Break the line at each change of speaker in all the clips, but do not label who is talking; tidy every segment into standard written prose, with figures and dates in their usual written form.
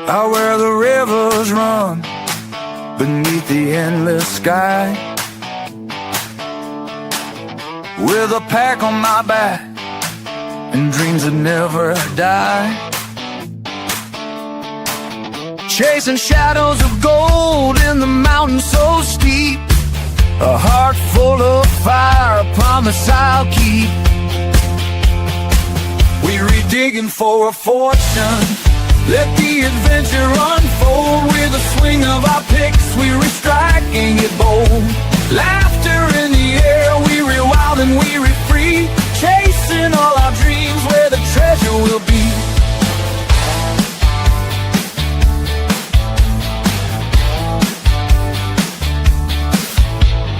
out where the rivers run beneath the endless sky, with a pack on my back and dreams that never die, chasing shadows of gold in the mountains so steep. A heart full of fire, a promise I'll keep. We're digging for a fortune, let the adventure unfold. With a swing of our picks, we're striking it bold. Laughter in the air, we're wild and we're free, chasing all our dreams where the treasure will be.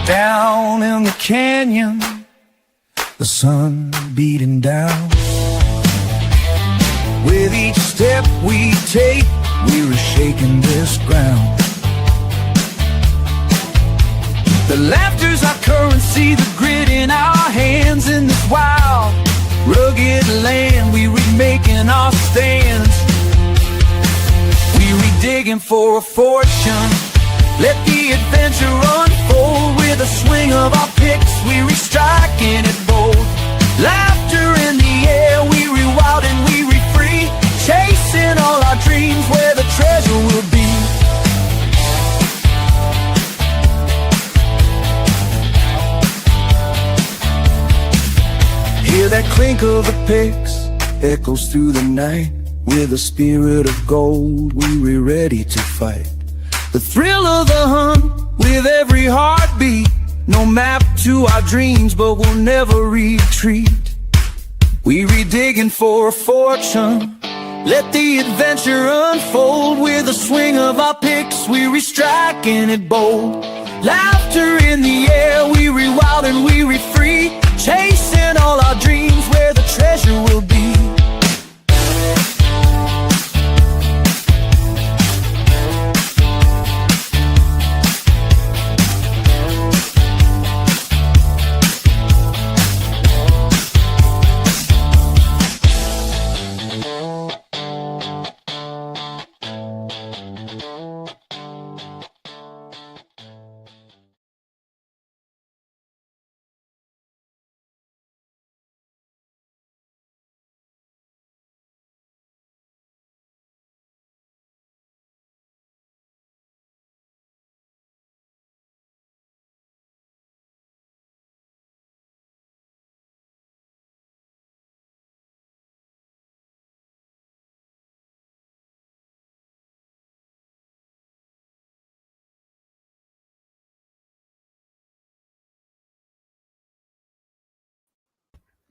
Down in the canyon, the sun beating down. With each step we take, we're shaking this ground. The laughter's our currency, the grit in our hands. In this wild, rugged land, we're making our stands. We're digging for a fortune, let the adventure unfold. With a swing of our picks, we're striking it bold. Laughter in the air, we're wild and we're free, chasing all our dreams where the treasure will be. Hear that clink of the picks echoes through the night. With a spirit of gold, we're ready to fight. The thrill of the hunt with every heartbeat. No map to our dreams, but we'll never retreat. We're digging for a fortune, let the adventure unfold. With a swing of our picks, we're striking it bold. Laughter in the air, we're wild and we're free, chasing all our dreams where the treasure will be.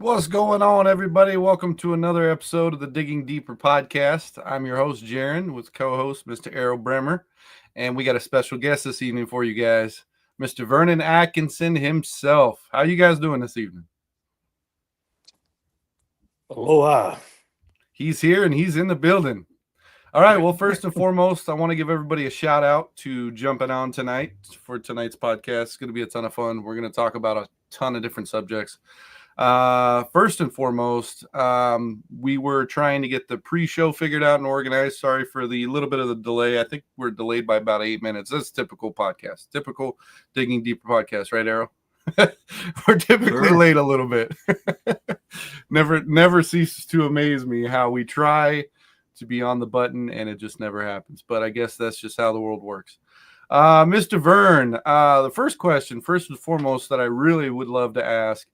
What's going on, everybody? Welcome to another episode of the Digging Deeper podcast. I'm your host, Jaron, with co-host Mr. Errol Bremer, and we got a special guest this evening for you guys, Mr. Vernon Akison himself. How you guys doing this evening?
Aloha.
He's here and he's in the building. All right, well, first and foremost, I want to give everybody a shout out to jumping on tonight for tonight's podcast. It's going to be a ton of fun. We're going to talk about a ton of different subjects. First and foremost, we were trying to get the pre-show figured out and organized. Sorry for the little bit of the delay. I think we're delayed by about 8 minutes. That's typical podcast, typical Digging Deeper podcast, right, Arrow? We're typically late a little bit. Never ceases to amaze me how we try to be on the button and it just never happens. But I guess that's just how the world works. Mr. Vern, the first question, first and foremost, that I really would love to ask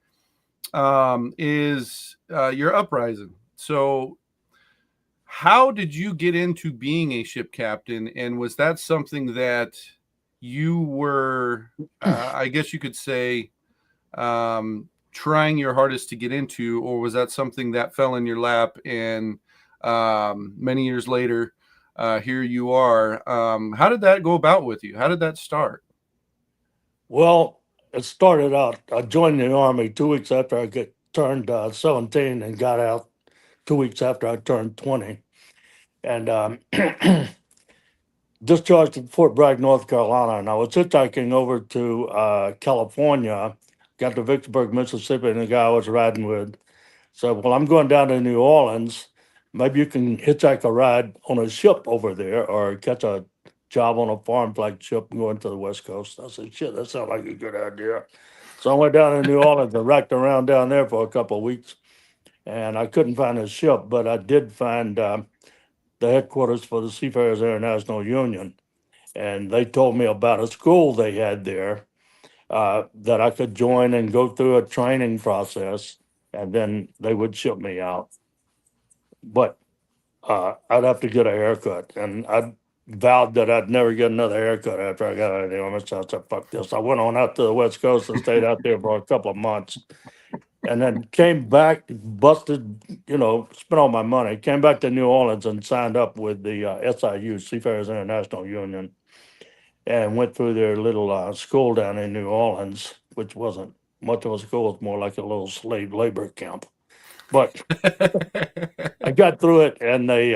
is your uprising. So how did you get into being a ship captain, and was that something that you were I guess you could say trying your hardest to get into, or was that something that fell in your lap and many years later here you are? How did that go about with you? How did that start?
Well, it started out, I joined the Army 2 weeks after I turned 17 and got out 2 weeks after I turned 20. And discharged at Fort Bragg, North Carolina. And I was hitchhiking over to California, got to Vicksburg, Mississippi, and the guy I was riding with said, well, I'm going down to New Orleans. maybe you can hitchhike a ride on a ship over there or catch a job on a farm flag ship going to the West Coast. I said, shit, that sounds like a good idea. So I went down to New Orleans and racked around down there for a couple of weeks, and I couldn't find a ship, but I did find the headquarters for the Seafarers International Union. And they told me about a school they had there that I could join and go through a training process, and then they would ship me out. But I'd have to get a haircut, and I vowed that I'd never get another haircut after I got out of the army. So I said, "Fuck this!" I went on out to the West Coast and stayed out there for a couple of months, and then came back, busted, spent all my money. Came back to New Orleans and signed up with the SIU, Seafarers International Union, and went through their little school down in New Orleans, which wasn't much of a school. It's more like a little slave labor camp. But I got through it, and they,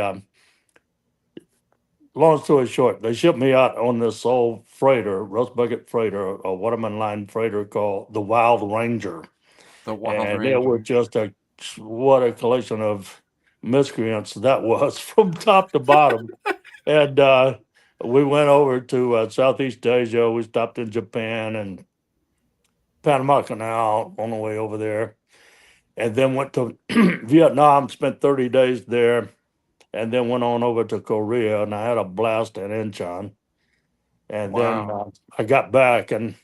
long story short, they shipped me out on this old freighter, rust bucket freighter, a Waterman line freighter called the Wild Ranger.
The Wild
And it
Ranger.
was just what a collection of miscreants that was from top to bottom. And we went over to Southeast Asia. We stopped in Japan and Panama Canal on the way over there, and then went to Vietnam, spent 30 days there, and then went on over to Korea, and I had a blast in Incheon. And then
Wow.
I got back, and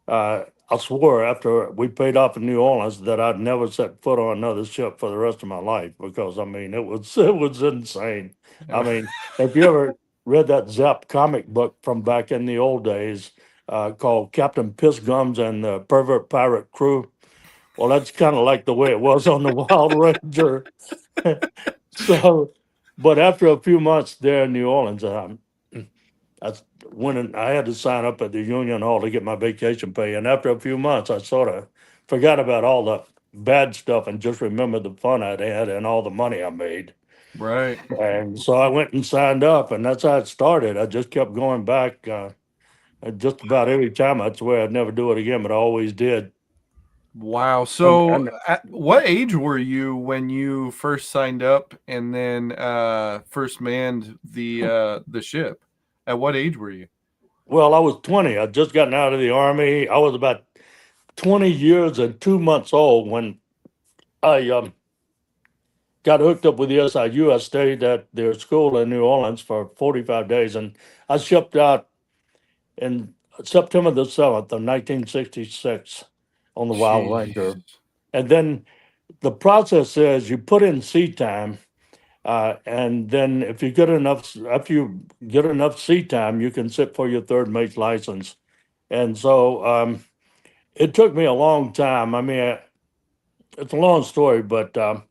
I swore after we paid off in New Orleans that I'd never set foot on another ship for the rest of my life, because I mean it was insane. I mean, if you ever read that Zap comic book from back in the old days called Captain Pissgums and the Pervert Pirate Crew, well, that's kind of like the way it was on the Wild Ranger. So, but after a few months there in New Orleans, I I had to sign up at the union hall to get my vacation pay, and after a few months, I sort of forgot about all the bad stuff and just remembered the fun I'd had and all the money I made.
Right.
And so I went and signed up, and that's how it started. I just kept going back. Just about every time, I'd swear I'd never do it again, but I always did.
Wow.
And,
So,
and
at what age were you when you first signed up and then first manned the ship? At what age were you?
well, I was 20. I'd just gotten out of the army. I was about 20 years and 2 months old when I got hooked up with the SIU. I stayed at their school in New Orleans for 45 days, and I shipped out in September the 7th of 1966 on the Wild Ranger.
Jesus.
And then the process is you put in sea time, and then if you get enough, after you get enough sea time, you can sit for your third mate's license. And so it took me a long time. I mean, it's a long story, but I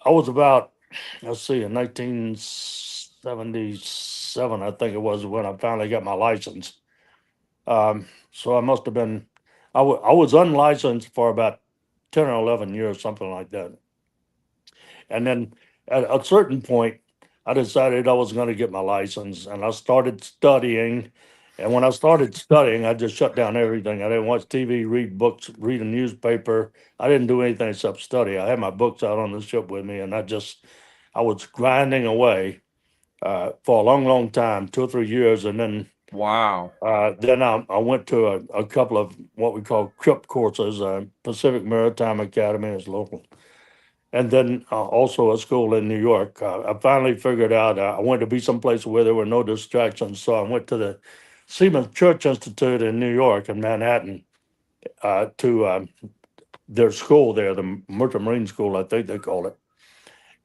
was about, let's see, in 1977, I think it was when I finally got my license. So I must have been, I was unlicensed for about 10 or 11 years, something like that. And then at a certain point, I decided I was going to get my license, and I started studying. And when I started studying, I just shut down everything. I didn't watch TV, read books, read a newspaper. I didn't do anything except study. I had my books out on the ship with me, and I was grinding away for a long, long time, 2 or 3 years. And
Wow.
then I went to a couple of what we call CRIP courses. Pacific Maritime Academy is local, and then also a school in New York. I finally figured out I wanted to be someplace where there were no distractions, so I went to the Seaman's Church Institute in New York in Manhattan to their school there, the Merchant Marine School, I think they call it.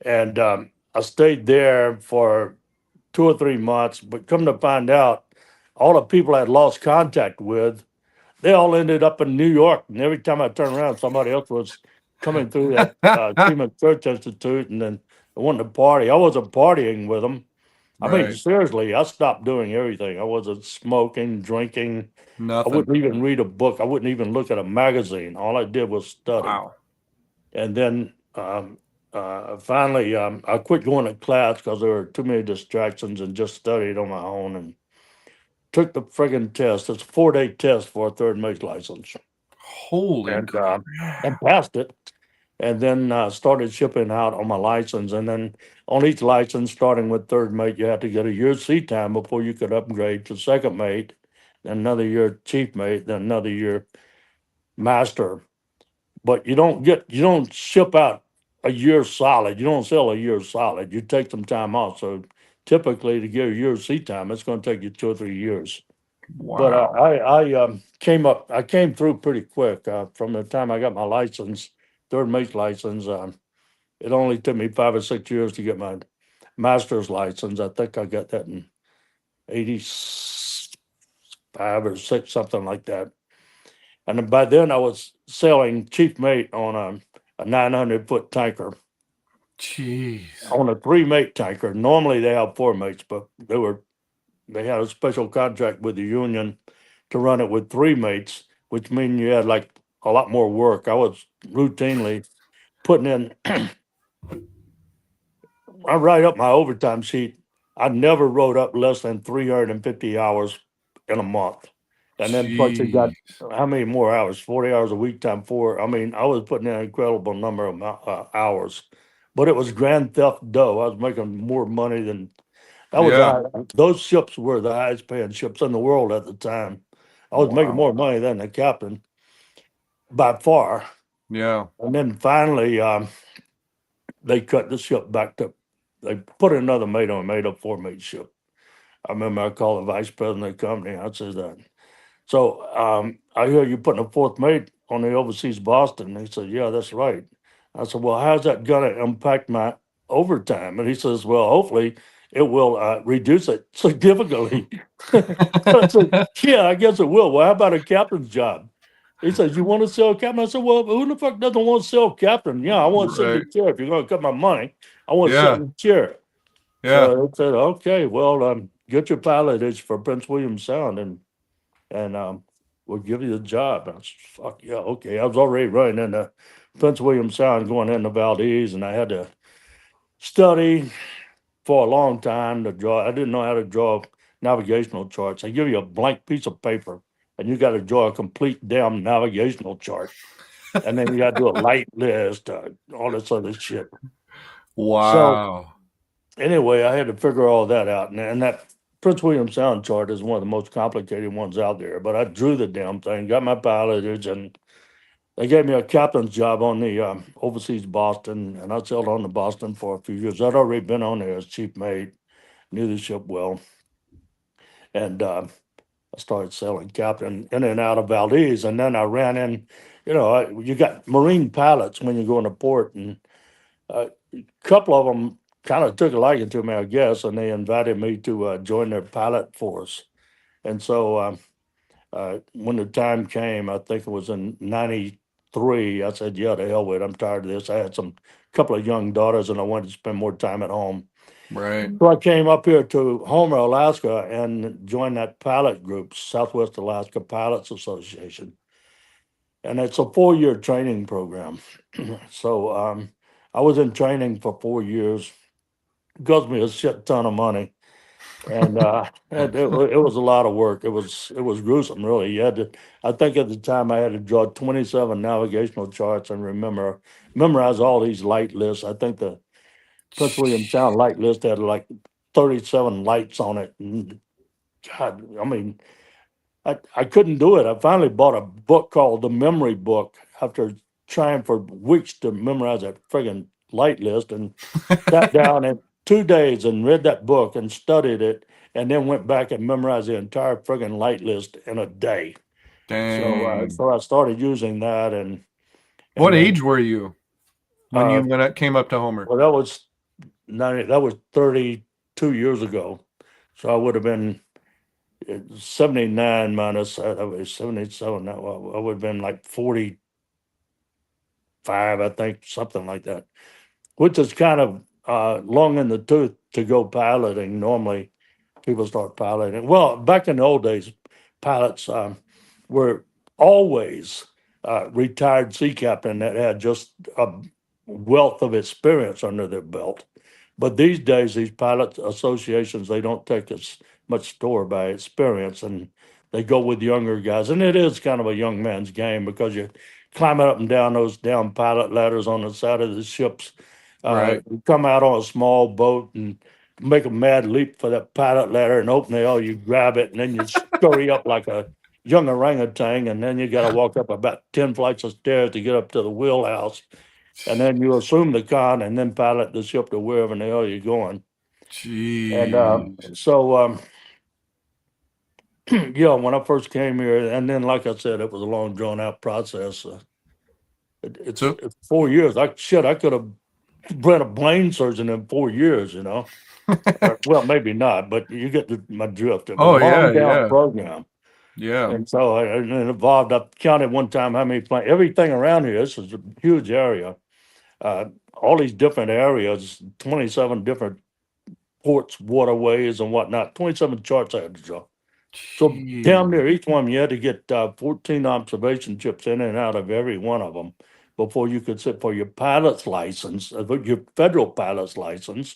And I stayed there for 2 or 3 months, but come to find out, all the people I'd lost contact with, they all ended up in New York. And every time I turned around, somebody else was coming through that Seaman Church Institute, and then they wanted to party. I wasn't partying with them. I mean,
Right.
seriously, I stopped doing everything. I wasn't smoking, drinking. I
Nothing.
wouldn't even read a book. I wouldn't even look at a magazine. All I did was study.
Wow.
And then finally, I quit going to class because there were too many distractions, and just studied on my own and took the friggin' test. It's a 4-day test for a third mate's license,
Holy
and
crap.
passed it. and then started shipping out on my license. And then on each license, starting with third mate, you had to get a year's sea time before you could upgrade to second mate, then another year chief mate, then another year master. But you don't ship out a year solid. You don't sell a year solid. You take some time off. So typically, to get a year's sea time, it's going to take you 2 or 3 years. But
Wow.
I came through pretty quick from the time I got my license, third mate license. It only took me 5 or 6 years to get my master's license. I think I got that in 85 or 6, something like that. And then by then I was sailing chief mate on a 900-foot tanker,
Jeez.
on a 3 mate tanker. Normally they have 4 mates, but they had a special contract with the union to run it with 3 mates, which mean you had like a lot more work. I was routinely putting in. I write up my overtime sheet. I never wrote up less than 350 hours in a month. And then plus you got
Jeez.
how many more hours? 40 hours a week time four. I mean, I was putting in an incredible number of hours, but it was grand theft dough. I was making more money than that was
Yeah.
those ships were the highest paying ships in the world at the time. I was making
Wow.
more money than the captain by far.
Yeah.
And then finally, they cut the ship back to, they put another mate on, made a 4 mate ship. I remember I called the vice president of the company. I said that. So I hear you putting a fourth mate on the overseas Boston. He said, yeah, that's right. I said, well, how's that going to impact my overtime? And he says, well, hopefully it will reduce it significantly. I said, yeah, I guess it will. Well, how about a captain's job? He says, you want to sell captain? I said, well, who the fuck doesn't want to sell captain? Yeah, I want to sit in the
Right.
chair. If you're going to cut my money, I want to sit
Yeah.
in the chair.
Yeah.
So I said, okay, well, get your pilotage for Prince William Sound and we'll give you the job. And I said, fuck yeah, okay. I was already running into Prince William Sound going into Valdez, and I had to study for a long time to draw. I didn't know how to draw navigational charts. They give you a blank piece of paper and you got to draw a complete damn navigational chart. And then you got to do a light list, all this other shit. So
Wow.
anyway, I had to figure all that out. And that Prince William Sound chart is one of the most complicated ones out there. But I drew the damn thing, got my pilotage, and they gave me a captain's job on the overseas Boston. And I sailed on the Boston for a few years. I'd already been on there as chief mate, knew the ship well. And I started sailing captain in and out of Valdez. And then I ran in, you got Marine pilots when you go into port. And a couple of them kind of took a liking to me, I guess, and they invited me to join their pilot force. And so when the time came, I think it was in '93, I said, yeah, to hell with it. I'm tired of this. I had some couple of young daughters and I wanted to spend more time at home.
Right.
So I came up here to Homer, Alaska, and joined that pilot group, Southwest Alaska Pilots Association. And it's a 4 year training program. So I was in training for 4 years. It cost me a shit ton of money. And it was a lot of work. It was gruesome, really. You had to. I think at the time I had to draw 27 navigational charts and memorize all these light lists. I think the Prince William Sound light list had like 37 lights on it. And God, I mean, I couldn't do it. I finally bought a book called The Memory Book after trying for weeks to memorize that friggin' light list, and sat down in 2 days and read that book and studied it, and then went back and memorized the entire friggin' light list in a day. So
Dang.
so I started using that,
What
and then
age were you when
uh,
you came up to Homer?
well, that was 32 years ago. So I would have been 79 minus that was 77. I would have been like 45, I think, something like that, which is kind of long in the tooth to go piloting. Normally, people start piloting. Well, back in the old days, pilots were always retired sea captain that had just a wealth of experience under their belt. But these days, these pilot associations, they don't take as much store by experience, and they go with younger guys. And it is kind of a young man's game because climbing up and down those down pilot ladders on the side of the ships.
Right.
You come out on a small boat and make a mad leap for that pilot ladder and open the hell, you grab it and then you scurry up like a young orangutan, and then you got to walk up about 10 flights of stairs to get up to the wheelhouse. And then you assume the con and then pilot the ship to wherever the hell you're going. And
Jeez.
yeah, when I first came here, and then like I said, it was a long drawn out process.
So
It's 4 years. I could have been a brain surgeon in 4 years. Well, maybe not, but you get my drift. It was
oh
a
yeah,
long down
yeah.
program,
Yeah.
and so it involved. I counted one time how many planes. Everything around here. This is a huge area. All these different areas, 27 different ports, waterways, and whatnot. 27 charts I had to draw. So down
Jeez.
there, each one you had to get 14 observation trips in and out of every one of them before you could sit for your pilot's license, your federal pilot's license.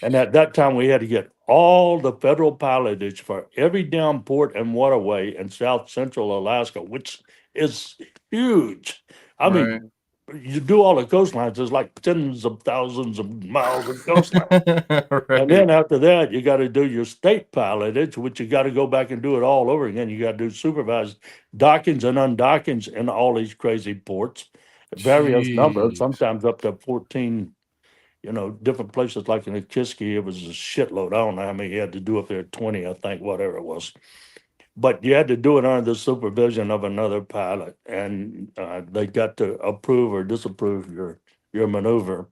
And at that time, we had to get all the federal pilotage for every down port and waterway in South Central Alaska, which is huge. I
Right.
mean, you do all the coastlines, there's like tens of thousands of miles of coastline. And
Right.
then after that, you got to do your state pilotage, which you got to go back and do it all over again. You got to do supervised dockings and undockings in all these crazy ports, various numbers,
Jeez.
sometimes up to 14, different places like in the Kiski, it was a shitload. I don't know how many you had to do up there, 20, I think, whatever it was. But you had to do it under the supervision of another pilot, and they got to approve or disapprove your maneuver.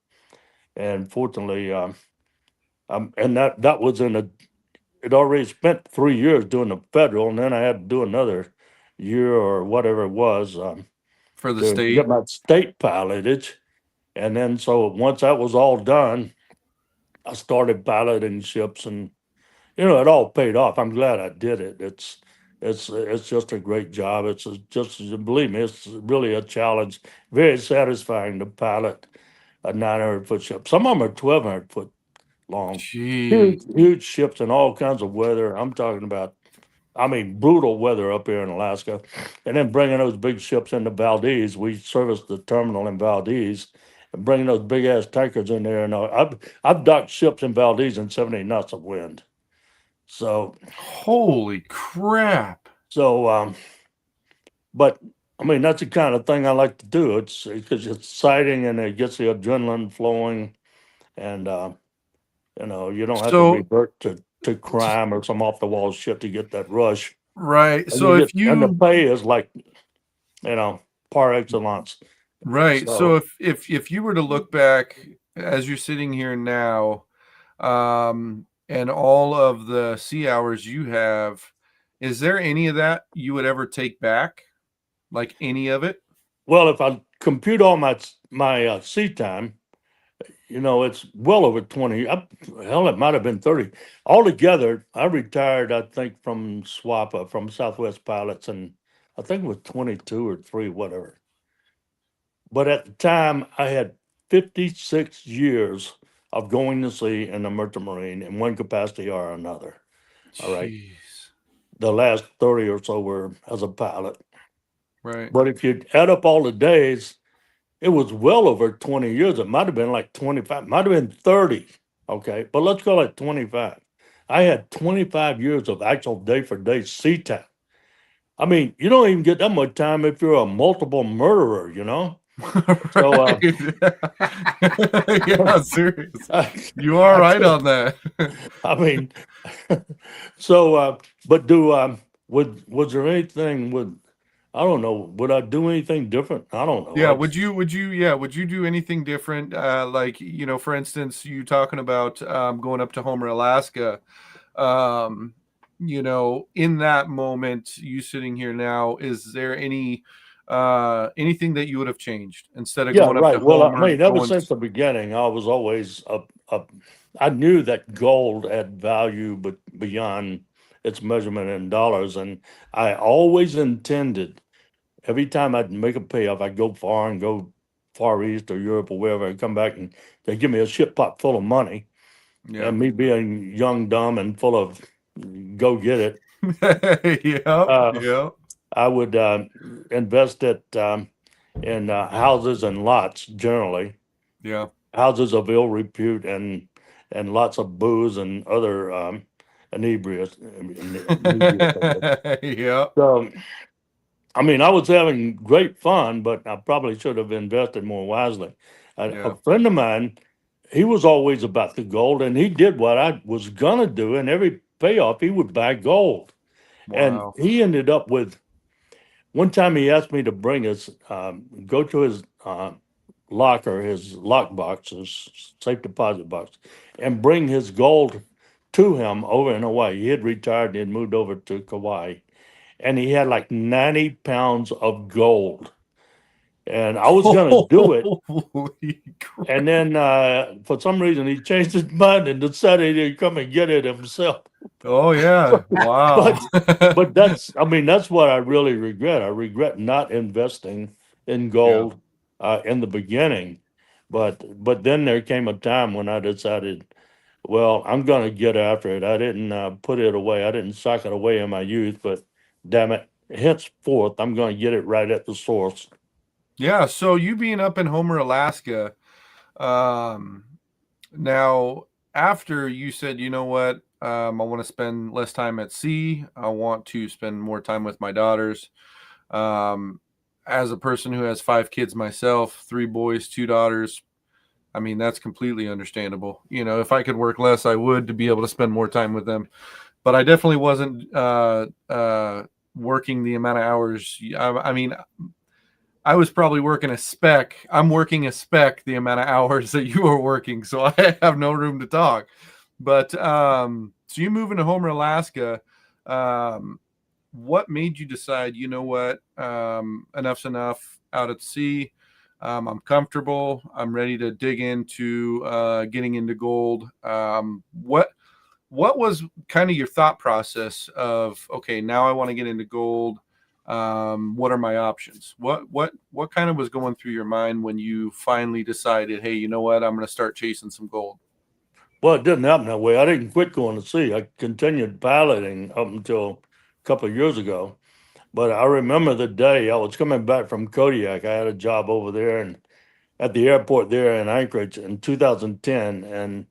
And fortunately, and that was it already spent 3 years doing the federal, and then I had to do another year or whatever it was
For the
to get
state.
my state pilotage. And then so once that was all done, I started piloting ships, and it all paid off. I'm glad I did it. It's just a great job. Just believe me, it's really a challenge. Very satisfying to pilot a 900-foot ship. Some of them are 1,200 foot long.
Jeez.
Huge ships in all kinds of weather. I'm talking about, I mean, brutal weather up here in Alaska. And then bringing those big ships into Valdez. We serviced the terminal in Valdez, and bringing those big ass tankers in there. And I've docked ships in Valdez in 70 knots of wind. So,
Holy crap.
but I mean, that's the kind of thing I like to do. It's because it's exciting and it gets the adrenaline flowing, and you don't have to
So
revert to crime or some off the wall shit to get that rush.
right.
And
So if
and the
you
pay is like, par excellence.
right. So
So
if you were to look back as you're sitting here now, and all of the sea hours you have, is there any of that you would ever take back? Like any of it?
well, if I compute all my sea time, it's well over 20. Hell, it might have been 30. Altogether, I retired, I think, from SWAPA, from Southwest Pilots, and I think it was 22 or 3, whatever. But at the time, I had 56 years of going to sea in the merchant marine in one capacity or another. All right.
Jeez.
The last 30 or so were as a pilot.
Right.
But if you add up all the days, it was well over 20 years. It might have been like 25, might have been 30. Okay. But let's call it 25. I had 25 years of actual day for day sea time. I mean, you don't even get that much time if you're a multiple murderer, So,
Right. Yeah, serious. You are right on that.
I mean, but was there anything I don't know, would I do anything different? I don't know.
Yeah, would you do anything different? Like, for instance, you talking about going up to Homer, Alaska. In that moment, you sitting here now, is there anything that you would have changed instead of
Yeah,
going up to
right. Well, I
Homer,
mean, ever
going
since the beginning, I was always I knew that gold had value, but beyond its measurement in dollars, and I always intended every time I'd make a payoff, I'd go far and go far east or Europe or wherever, and come back and they give me a ship pot full of money,
yeah.
and me being young, dumb, and full of go get it,
Yeah,
uh,
yeah.
I would invest it. in houses and lots generally,
Yeah.
houses of ill repute and lots of booze and other inebriates.
Yeah.
So, I mean, I was having great fun, but I probably should have invested more wisely. A
Yeah.
friend of mine, he was always about the gold, and he did what I was gonna do. And every payoff, he would buy gold, and
Wow.
he ended up with. One time, he asked me to bring his, go to his locker, his lock box, his safe deposit box, and bring his gold to him over in Hawaii. He had retired and had moved over to Kauai, and he had like 90 pounds of gold. And I was going to do it.
Holy
And
crap.
then for some reason, he changed his mind and decided he'd come and get it himself.
Oh yeah.
But
Wow.
but that's, I mean, that's what I really regret. I regret not investing in
Yeah.
gold in the beginning. But then there came a time when I decided, well, I'm going to get after it. I didn't put it away. I didn't sock it away in my youth, but damn it, henceforth, I'm going to get it right at the source.
Yeah. So you being up in Homer, Alaska, um, now after you said, you know what, I want to spend less time at sea. I want to spend more time with my daughters. Um, as a person who has 5 kids myself, 3 boys, 2 daughters, I mean, that's completely understandable. You know, if I could work less, I would to be able to spend more time with them. But I definitely wasn't working the amount of hours. I mean, I was probably working a spec. I'm working a spec the amount of hours that you are working, so I have no room to talk. But so you move into Homer, Alaska. Um, what made you decide, you know what, enough's enough out at sea? I'm comfortable. I'm ready to dig into getting into gold. What was kind of your thought process of, okay, now I want to get into gold? What are my options? What kind of was going through your mind when you finally decided, hey, you know what, I'm going to start chasing some gold?
Well, it didn't happen that way. I didn't quit going to sea. I continued piloting up until a couple of years ago. But I remember the day I was coming back from Kodiak. I had a job over there and at the airport there in Anchorage in 2010. And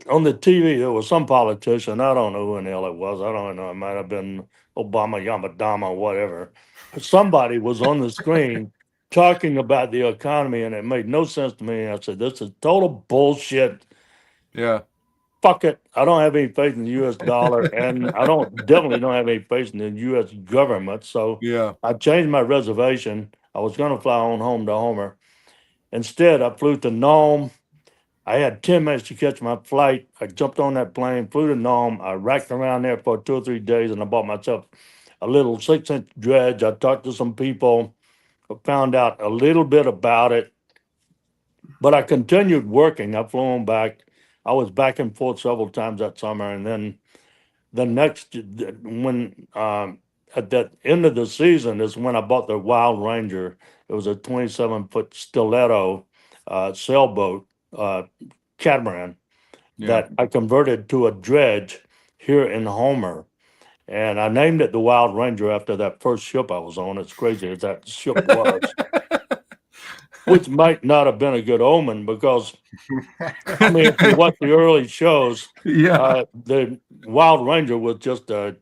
on the TV, there was some politician. I don't know who in the hell it was. I don't know. It might have been Obama, Yamadama, whatever. Somebody was on the screen talking about the economy, and it made no sense to me. I said, "This is total bullshit.
Yeah.
Fuck it. I don't have any faith in the U.S. dollar, and I don't definitely don't have any faith in the U.S. government." So
Yeah.
I changed my reservation. I was going to fly on home to Homer. Instead, I flew to Nome. I had 10 minutes to catch my flight. I jumped on that plane, flew to Nome. I racked around there for 2 or 3 days, and I bought myself a little 6-inch dredge. I talked to some people, found out a little bit about it, but I continued working. I flew on back. I was back and forth several times that summer, and then the next when at that end of the season is when I bought the Wild Ranger. It was a 27-foot stiletto sailboat catamaran
Yeah.
that I converted to a dredge here in Homer. And I named it the Wild Ranger after that first ship I was on. It's crazy as that ship was, which might not have been a good omen because, I mean, if you watch the early shows,
Yeah.
the Wild Ranger was just a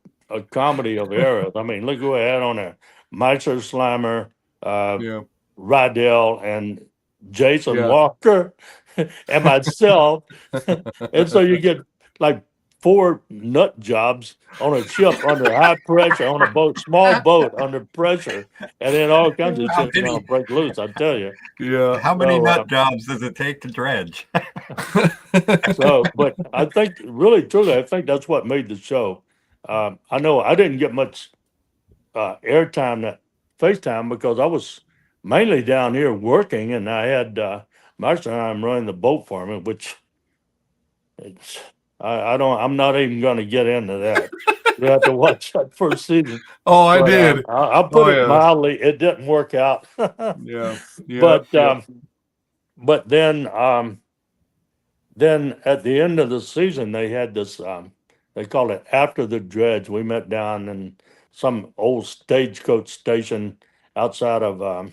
comedy of errors. I mean, look who I had on there: Meister Slammer, uh,
Yeah.
Rydell, and Jason
Yeah.
Walker, and myself. And so you get like 4 nut jobs on a ship under high pressure on a boat, small boat under pressure, and then all kinds of
How
shit's
many
gonna break loose. I tell you.
Yeah.
how many
So,
nut jobs does it take to dredge?
but I think really, truly, I think that's what made the show. I know I didn't get much airtime that FaceTime because I was mainly down here working, and I had Master and I'm running the boat for me, which it's I don't I'm not even going to get into that. You have to watch that first season,
Oh, I
but
did.
I'll put
Oh
it
yeah.
mildly, it didn't work out.
Yeah. Yeah.
but
Yeah.
but then at the end of the season, they had this, they called it After the Dredge. We met down in some old stagecoach station outside of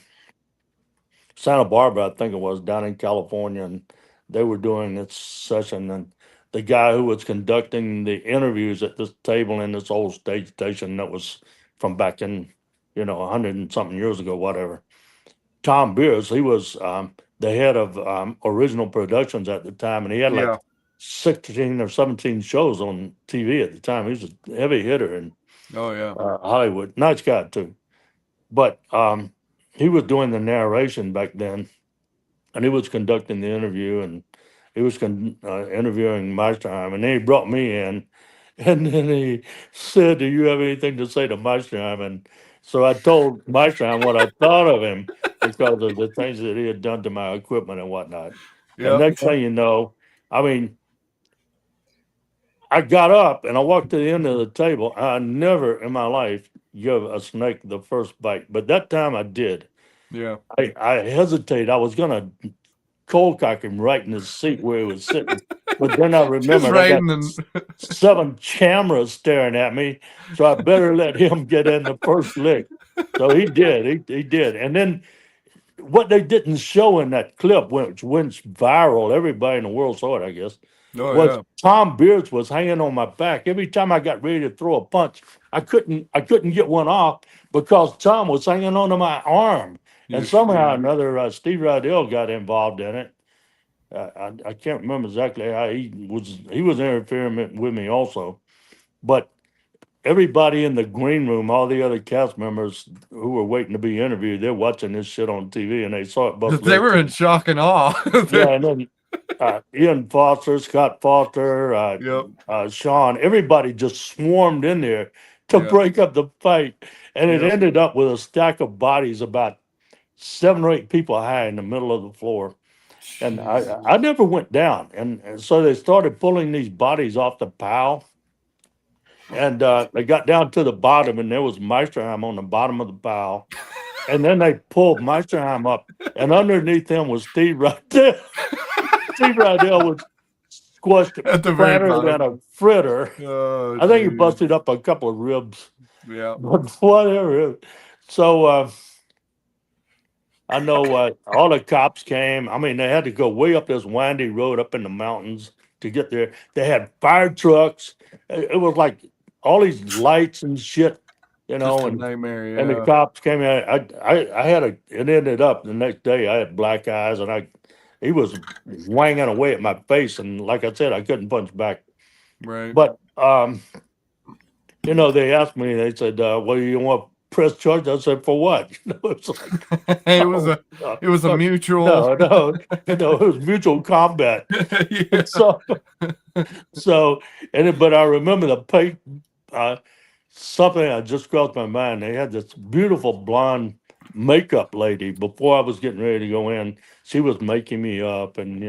Santa Barbara, I think it was, down in California, and they were doing this session. And the guy who was conducting the interviews at this table in this old stage station that was from back in, 100 and something years ago, whatever. Tom Beers, he was the head of original productions at the time, and he had like
Yeah.
16 or 17 shows on TV at the time. He was a heavy hitter in
Oh yeah.
Hollywood. Nice guy too. But he was doing the narration back then, and he was conducting the interview, and he was interviewing Meisterheim, and then he brought me in, and then he said, "Do you have anything to say to Meisterheim?" And so I told Meisterheim what I thought of him because of the things that he had done to my equipment and whatnot. And
Yep.
next thing you know, I mean, I got up and I walked to the end of the table. I never in my life give a snake the first bite, but that time I did.
Yeah.
I hesitated. I was gonna cold cock him right in his seat where he was sitting, but then I
Just
remembered I
right
got
in the
7 cameras staring at me, so I better let him get in the first lick. So he did. He did. And then what they didn't show in that clip, which went viral, everybody in the world saw it, I guess,
Oh
was
yeah.
Tom Beards was hanging on my back. Every time I got ready to throw a punch, I couldn't get one off because Tom was hanging onto my arm. And
You-
somehow or
yeah.
another, Steve Rydell got involved in it. I can't remember exactly how he was interfering with me also. But everybody in the green room, all the other cast members who were waiting to be interviewed, they're watching this shit on TV, and they saw it bust
They
loose.
were in shock and awe.
Yeah, and then Ian Foster, Scott Foster,
Yep.
Sean, everybody just swarmed in there to
Yeah.
break up the fight. And it
Yep.
ended up with a stack of bodies about 7 or 8 people high in the middle of the floor. And I never went down. And so they started pulling these bodies off the pile. And they got down to the bottom, and there was Meisterheim on the bottom of the pile. And then they pulled Meisterheim up, and underneath him was Steve Rydell. Steve Rydell was squashed
At the very
flatter than
bottom.
a fritter.
Oh,
I think he
geez.
busted up a couple of ribs,
Yeah.
but whatever. So I know all the cops came. I mean, they had to go way up this windy road up in the mountains to get there. They had fire trucks. It was like all these lights and shit,
Just a
and
nightmare.
and the
Yeah.
cops came in. I had it ended up the next day. I had black eyes, and he was wanging away at my face, and like I said, I couldn't punch back.
Right.
But they asked me. They said, "Well, you want to press charge?" I said, "For what?" It's like,
it was a
no,
it was a mutual.
no, it was mutual combat.
Yeah.
But I remember something that just crossed my mind. They had this beautiful blonde makeup lady before I was getting ready to go in. She was making me up and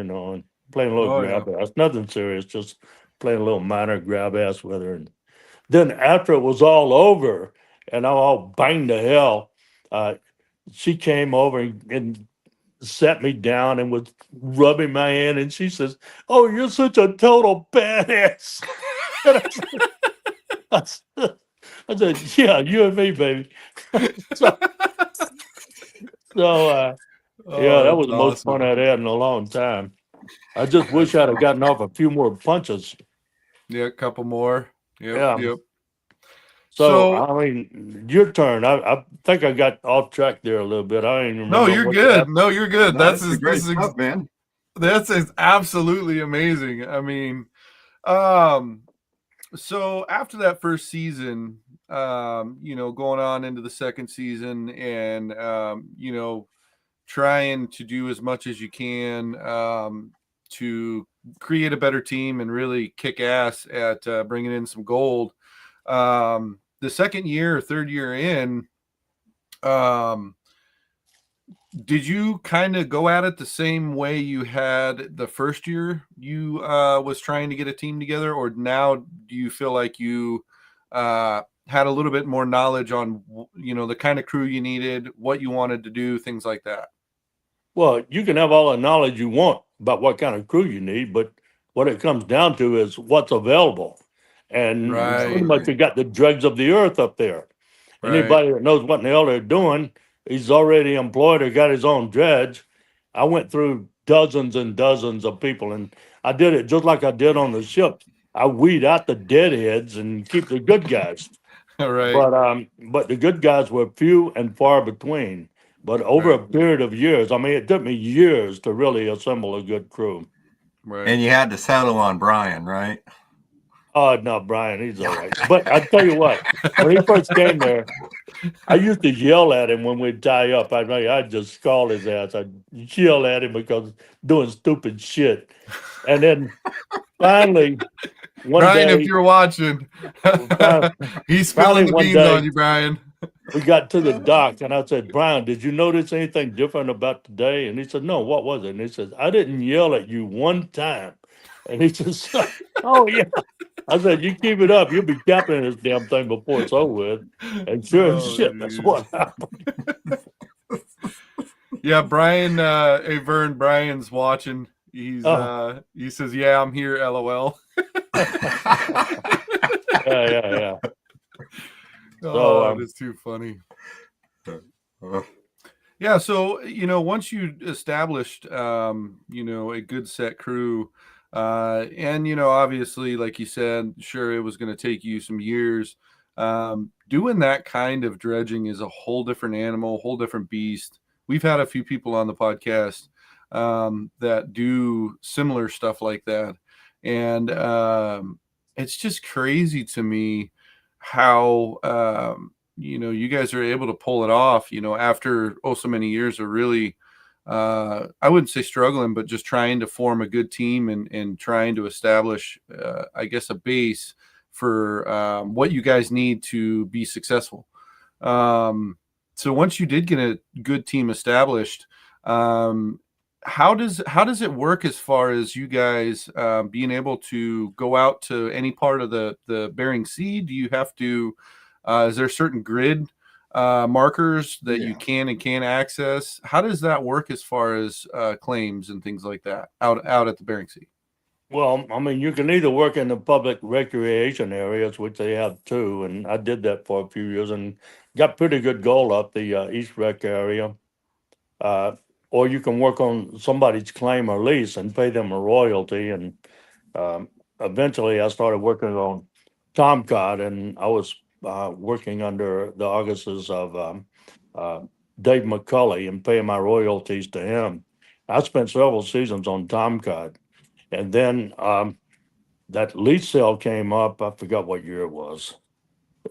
playing a little
Oh, yeah.
grab ass. Nothing serious, just playing a little minor grab ass with her. And then after it was all over and I'm all banged to hell, she came over and sat me down and was rubbing my hand, and she says, "Oh, you're such a total badass." And I said, "Yeah, you and me, baby." so, yeah,
Oh,
that was
that's
the most fun
awesome.
I'd had in a long time. I just wish I'd have gotten off a few more punches.
Yeah, a couple more. Yep.
Yeah.
Yep.
So I mean, your turn. I think I got off track there a little bit. I don't even remember.
No, you're good. No, you're good.
No,
That's
a great stuff, man.
That's absolutely amazing. I mean, so after that first season, going on into the second season and trying to do as much as you can to create a better team and really kick ass at bringing in some gold. The second year or third year in, did you kind of go at it the same way you had the first year you was trying to get a team together, or now do you feel like you had a little bit more knowledge on the kind of crew you needed, what you wanted to do, things like that?
Well, you can have all the knowledge you want about what kind of crew you need, but what it comes down to is what's available. And
Right.
pretty much you got the dregs of the earth up there.
Right.
Anybody that knows what in the hell they're doing, he's already employed or got his own dredge. I went through dozens and dozens of people, and I did it just like I did on the ship. I weed out the deadheads and keep the good guys.
All right.
But the good guys were few and far between. But over a
Right.
period of years, I mean, it took me years to really assemble a good crew.
Right.
And you had to settle on Brian, right?
Oh no, Brian, he's all right. But I tell you what, when he first came there, I used to yell at him when we'd tie up. I mean, I'd just scald his ass. I'd yell at him because doing stupid shit. And then finally, one
Brian, if
day,
you're watching,
fi-
he's
finally
spilling the
one
beans on
day,
you, Brian.
we got to the dock, and I said, Brian, did you notice anything different about today? And he said, no, what was it? And he said, I didn't yell at you one time. And he says, oh, yeah. I said, you keep it up. You'll be captaining this damn thing before it's over with. And sure as
Oh,
shit, that's
geez.
what happened.
Yeah, Brian, hey Vern, Brian's watching.
Oh,
He says, yeah, I'm here, LOL.
yeah.
Oh,
So,
it is too funny.
Uh,
Yeah, so once you established a good set crew, and obviously, like you said, sure it was going to take you some years. Doing that kind of dredging is a whole different animal, whole different beast. We've had a few people on the podcast that do similar stuff like that, and it's just crazy to me how you guys are able to pull it off, after so many years of really, I wouldn't say struggling, but just trying to form a good team and trying to establish, I guess, a base for what you guys need to be successful. So once you did get a good team established, um, how does it work as far as you guys being able to go out to any part of the Bering Sea? Do you have to? Is there certain grid markers that you
yeah.
can and can't access? How does that work as far as claims and things like that out at the Bering Sea?
well, I mean, you can either work in the public recreation areas, which they have too, and I did that for a few years and got pretty good goal up the East Rec area. Uh, or you can work on somebody's claim or lease and pay them a royalty. And um, eventually, I started working on Tomcott, and I was working under the auspices of uh, Dave McCulley and paying my royalties to him. I spent several seasons on Tomcott, and then that lease sale came up. I forgot what year it was.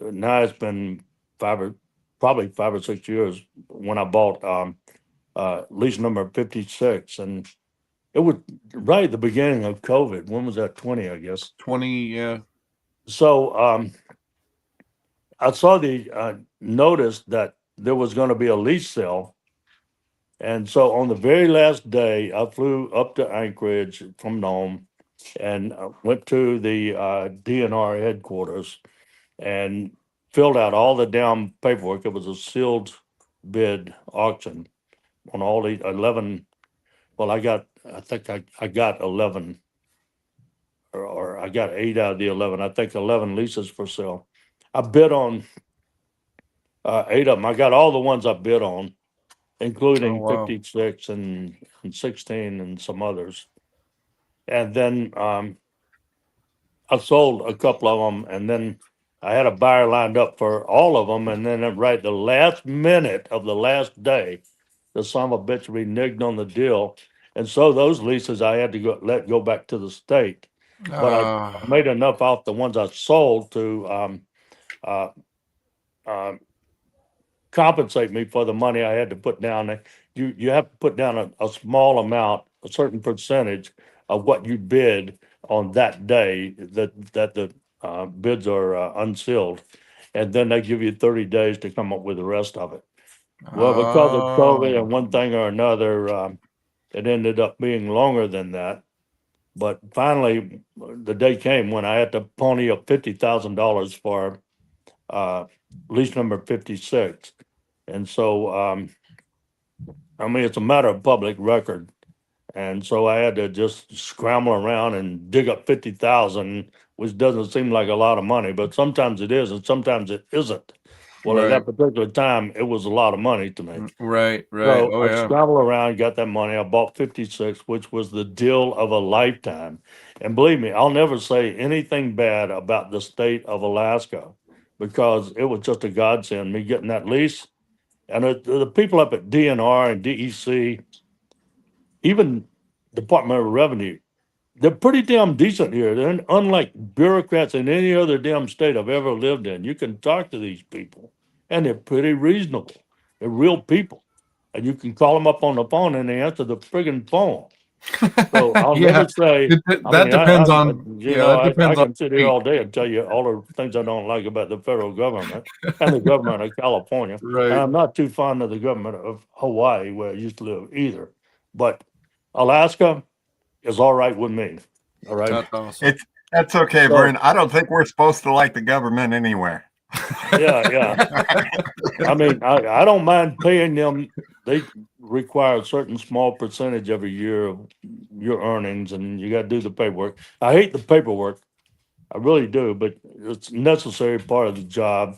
Now it's been probably 5 or 6 years when I bought lease number 56, and it was right at the beginning of COVID. When was that? 20, I guess.
20, yeah.
So I saw the notice that there was going to be a lease sale. And so on the very last day, I flew up to Anchorage from Nome and went to the DNR headquarters and filled out all the damn paperwork. It was a sealed bid auction on all the 11. Well, I think I got 11 or I got 8 out of the 11. I think 11 leases for sale. I bid on 8 of them. I got all the ones I bid on,
Oh,
including
wow.
56 and 16 and some others. And then I sold a couple of them, and then I had a buyer lined up for all of them. And then right the last minute of the last day, the son of a bitch reneged on the deal. And so those leases I had to let go back to the state. But I
Uh,
made enough off the ones I sold to uh, uh, compensate me for the money I had to put down. You have to put down a small amount, a certain percentage of what you bid on that day that the bids are unsealed. And then they give you 30 days to come up with the rest of it. Well, because of COVID and
oh,
one thing or another, it ended up being longer than that. But finally, the day came when I had to pony up $50,000 for uh, lease number 56. And so, I mean, it's a matter of public record. And so I had to just scramble around and dig up 50,000, which doesn't seem like a lot of money, but sometimes it is, and sometimes it isn't. Well, at
Right.
that particular time, it was a lot of money to me.
Right.
So
Oh
I
yeah.
scrambled around, got that money. I bought 56, which was the deal of a lifetime. And believe me, I'll never say anything bad about the state of Alaska because it was just a godsend, me getting that lease. And the people up at DNR and DEC, even Department of Revenue, they're pretty damn decent here. They're unlike bureaucrats in any other damn state I've ever lived in. You can talk to these people, and they're pretty reasonable. They're real people, and you can call them up on the phone, and they answer the friggin' phone. So I'll
Yeah.
never say. I
That
mean,
depends on.
you
Yeah,
know,
that
I
depends on
can sit here
state.
all day and tell you all the things I don't like about the federal government and the government of California. And
Right.
I'm not too fond of the government of Hawaii, where I used to live either. But Alaska is all right with me. All right.
That's awesome.
That's okay,
So,
Vern. I don't think we're supposed to like the government anywhere.
yeah. I mean, I don't mind paying them. They require a certain small percentage every year of your earnings, and you got to do the paperwork. I hate the paperwork. I really do, but it's a necessary part of the job.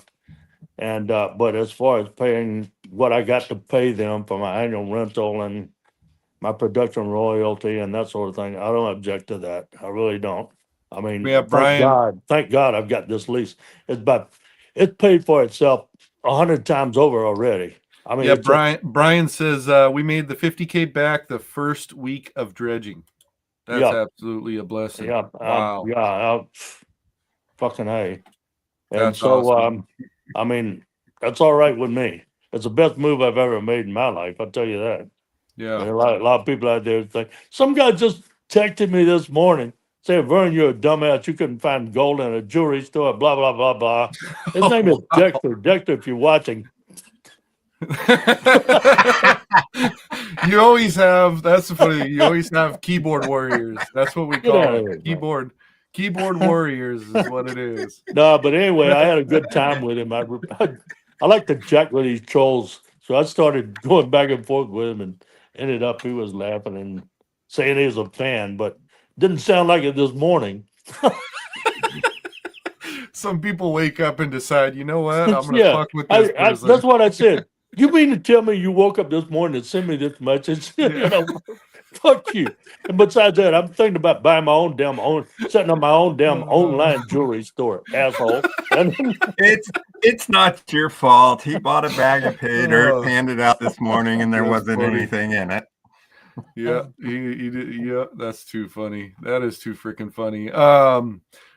And but as far as paying what I got to pay them for my annual rental and my production royalty and that sort of thing, I don't object to that. I really don't. I mean,
Yeah, Brian.
thank God I've got this lease. It's paid for itself 100 times over already. I mean,
Yeah,
it's just,
Brian says we made the 50K back the first week of dredging. That's
yeah,
absolutely a blessing.
yeah,
Wow.
fucking A. And
That's
so,
awesome.
I mean, that's all right with me. It's the best move I've ever made in my life. I'll tell you that.
Yeah.
And a lot of people out there think some guy just texted me this morning saying, Vern, you're a dumbass. You couldn't find gold in a jewelry store, blah, blah, blah, blah. His name is Dexter. Dexter, if you're watching.
You always have, that's funny. You always have keyboard warriors. That's what we
Get out
call
of
it.
here, man.
Keyboard warriors is what it is.
No, but anyway, I had a good time with him. I like to jack with these trolls. So I started going back and forth with him and ended up he was laughing and saying he was a fan, but didn't sound like it this morning.
Some people wake up and decide, you know what? I'm gonna
Yeah,
fuck with this person.
that's what I said. You mean to tell me you woke up this morning and sent me this message? You
Yeah.
know, fuck you. And besides that, I'm thinking about buying my own setting up my own damn online jewelry store, asshole. And
It's not your fault. He bought a bag of pay dirt,
Oh.
panned it out this morning, and there
That's
wasn't
funny.
anything in it.
Yeah, he did. Yeah, that's too funny. That is too freaking funny.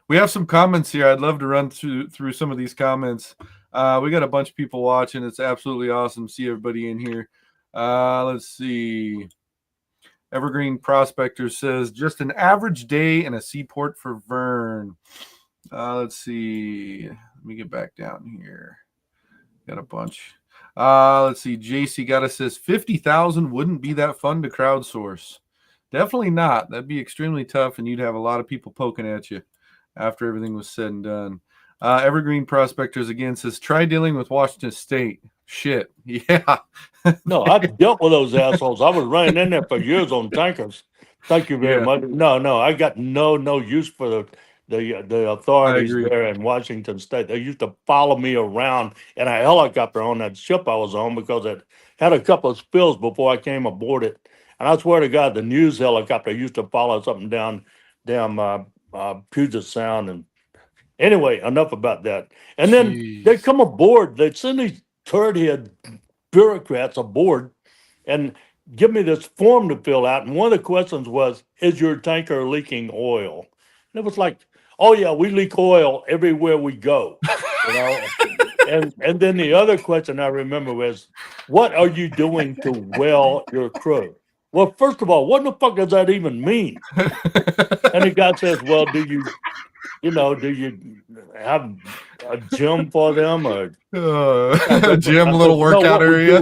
We have some comments here. I'd love to run through some of these comments. We got a bunch of people watching. It's absolutely awesome to see everybody in here. Let's see. Evergreen Prospector says just an average day in a seaport for Vern. Let's see. Let me get back down here. Got a bunch. Let's see. JC got us says 50,000 wouldn't be that fun to crowdsource. Definitely not. That'd be extremely tough, and you'd have a lot of people poking at you after everything was said and done. Evergreen Prospectors again says try dealing with Washington State. Shit. Yeah.
no, I've dealt with those assholes. I was running in there for years on tankers. Thank you very
Yeah.
much. No, I got no use for the authorities
agree.
there in Washington State. They used to follow me around in a helicopter on that ship I was on because it had a couple of spills before I came aboard it. And I swear to God, the news helicopter used to follow us up and down Puget Sound. And anyway, enough about that. And then
Jeez.
they come aboard. They'd send these turd head bureaucrats aboard and give me this form to fill out. And one of the questions was, is your tanker leaking oil? And it was like, oh yeah, we leak oil everywhere we go. You know? and then the other question I remember was, what are you doing to well your crew? Well, first of all, what the fuck does that even mean? And the guy says, well, do you have a gym for them or
A gym, little workout area.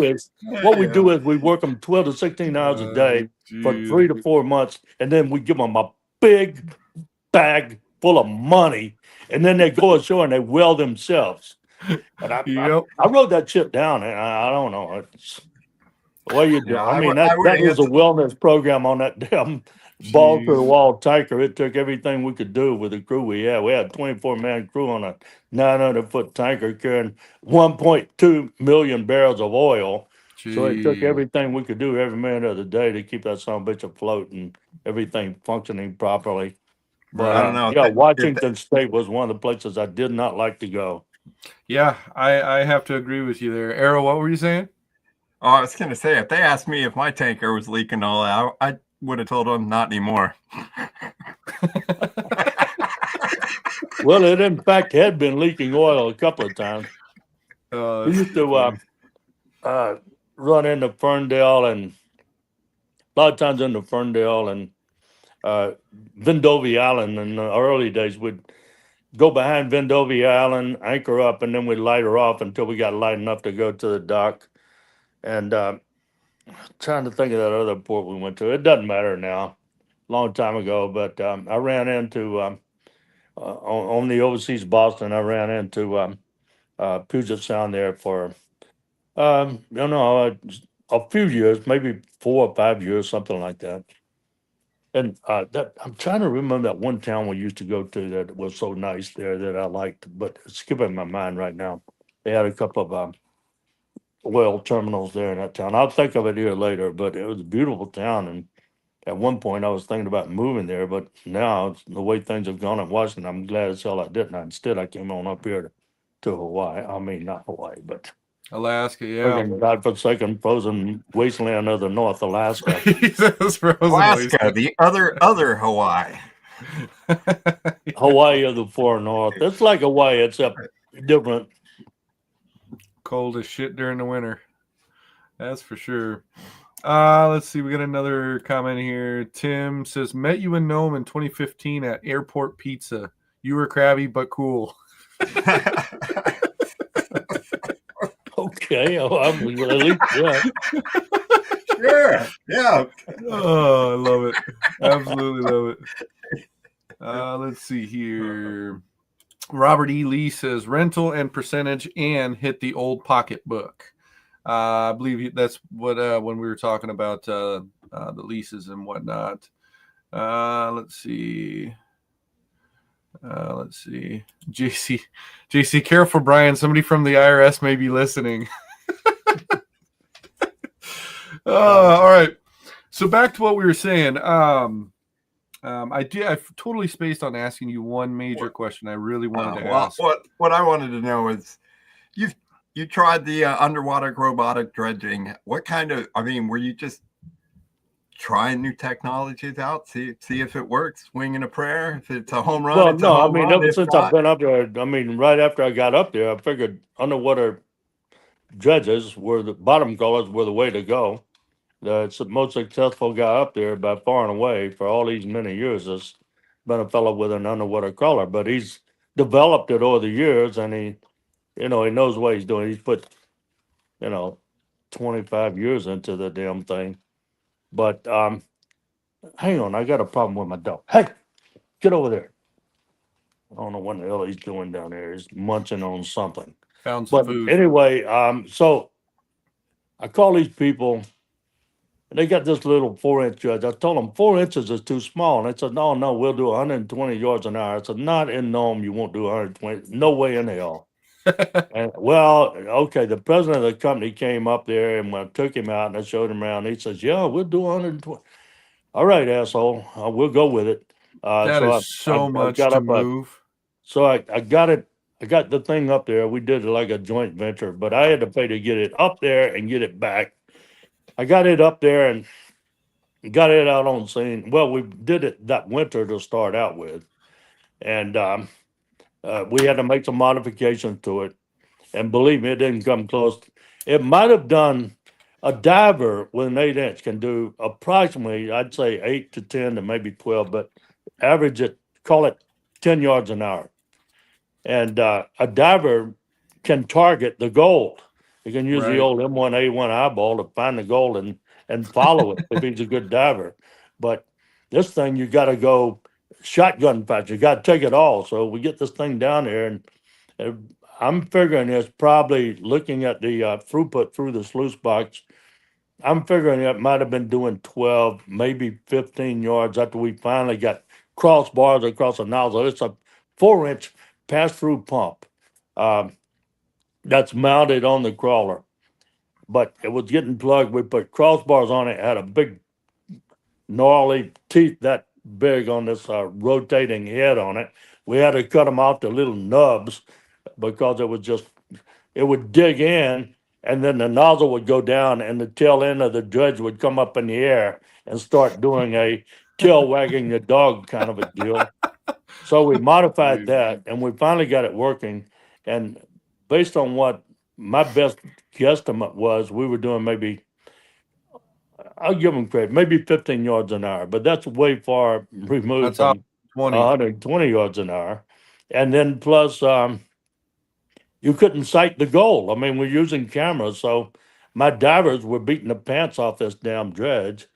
What we do is we work them 12 to 16 hours a day for
Geez.
3 to 4 months, and then we give them a big bag full of money, and then they go ashore and they weld themselves. And
Yep.
I wrote that shit down, and I don't know. It's, what you do?
Yeah,
I mean,
I
that
would
is a
answer-
wellness program on that damn ball to the
Jeez.
wall tanker. It took everything we could do with the crew we had. We had a 24-man crew on a 900-foot tanker carrying 1.2 million barrels of oil. So it took
Jeez.
everything we could do every minute of the day to keep that son of a bitch afloat and everything functioning properly. But
I don't
Right.
know
yeah,
if
Washington State was one of the places I did not like to go.
Yeah, I have to agree with you there. Arrow, what were you saying?
oh, I was going to say, if they asked me if my tanker was leaking all out, I would have told them not anymore.
Well, it in fact had been leaking oil a couple of times. We
That's
used to
funny.
run into Ferndale and a lot of times into Ferndale and Vendovie Island in the early days. We'd go behind Vendovie Island, anchor up, and then we'd light her off until we got light enough to go to the dock. And trying to think of that other port we went to. It doesn't matter now, long time ago. But I ran into on the overseas Boston. I ran into Puget Sound there for a few years, maybe 4 or 5 years, something like that. And that I'm trying to remember that one town we used to go to that was so nice there that I liked, but it's skipping my mind right now. They had a couple of oil terminals there in that town. I'll think of it here later, but it was a beautiful town. And at one point, I was thinking about moving there, but now the way things have gone in Washington, I'm glad as hell I didn't. Instead, I came on up here to Hawaii. I mean, not Hawaii, but
Alaska, yeah.
friggin' godforsaken frozen wasteland of the North, Alaska.
Jesus, frozen
Alaska,
wasteland.
the other Hawaii.
Hawaii of the far north. It's like Hawaii, except different.
Cold as shit during the winter. That's for sure. Let's see. We got another comment here. Tim says, met you in Nome in 2015 at Airport Pizza. You were crabby but cool.
Okay, oh, I'm at least, yeah.
Sure. Yeah.
Oh, I love it. Absolutely love it. Let's see here. Robert E. Lee says rental and percentage and hit the old pocketbook. I believe that's what when we were talking about the leases and whatnot. Let's see. JC, careful, Brian. Somebody from the IRS may be listening. All right. So back to what we were saying. I totally spaced on asking you one major question I really wanted to ask.
What I wanted to know is, you tried the underwater robotic dredging. What kind of? I mean, were you just trying new technologies out, see if it works, swinging a prayer? If it's a home run,
Well,
it's a
no, I
home
mean,
run.
ever
If
since I've
not,
been up there, I mean, right after I got up there, I figured underwater dredges were the bottom crawlers were the way to go. The most successful guy up there by far and away for all these many years has been a fellow with an underwater crawler, but he's developed it over the years and he knows what he's doing. He's put, 25 years into the damn thing. But hang on, I got a problem with my dog. Hey, get over there. I don't know what the hell he's doing down there. He's munching on something.
Found some
But
food.
anyway, so I call these people, and they got this little 4-inch judge. I told them 4 inches is too small. And they said, no, we'll do 120 yards an hour. I said, not in Nome, you won't do 120. No way in hell. And well, okay, the president of the company came up there and I took him out and I showed him around. He says, yeah, we'll do 120. All right, asshole, we'll go with it.
That
So
is so
I
much
got
to
up
move.
So I got it. I got the thing up there. We did it like a joint venture, but I had to pay to get it up there and get it back. I got it up there and got it out on scene. Well, we did it that winter to start out with, and we had to make some modifications to it. And believe me, it didn't come close. It might have done a diver with an 8-inch can do approximately, I'd say 8 to 10 to maybe 12, but average it, call it 10 yards an hour. And a diver can target the gold. He can use
Right.
the old M1A1 eyeball to find the gold and follow it if he's a good diver. But this thing, you got to go shotgun patch. You got to take it all. So we get this thing down there, and I'm figuring it's probably looking at the throughput through the sluice box, I'm figuring it might have been doing 12, maybe 15 yards after we finally got crossbars across the nozzle. It's a 4-inch pass through pump um, that's mounted on the crawler, but it was getting plugged. We put crossbars on it, had a big, gnarly teeth that big on this rotating head on it. We had to cut them off to little nubs because it was just it would dig in and then the nozzle would go down and the tail end of the dredge would come up in the air and start doing a tail wagging the dog kind of a deal. So we modified
Jeez.
that and we finally got it working. And based on what my best guesstimate was, we were doing maybe, I'll give them credit, maybe 15 yards an hour, but that's way far removed
That's how
from
20.
120 yards an hour. And then plus, you couldn't sight the goal. I mean, we're using cameras, so my divers were beating the pants off this damn dredge.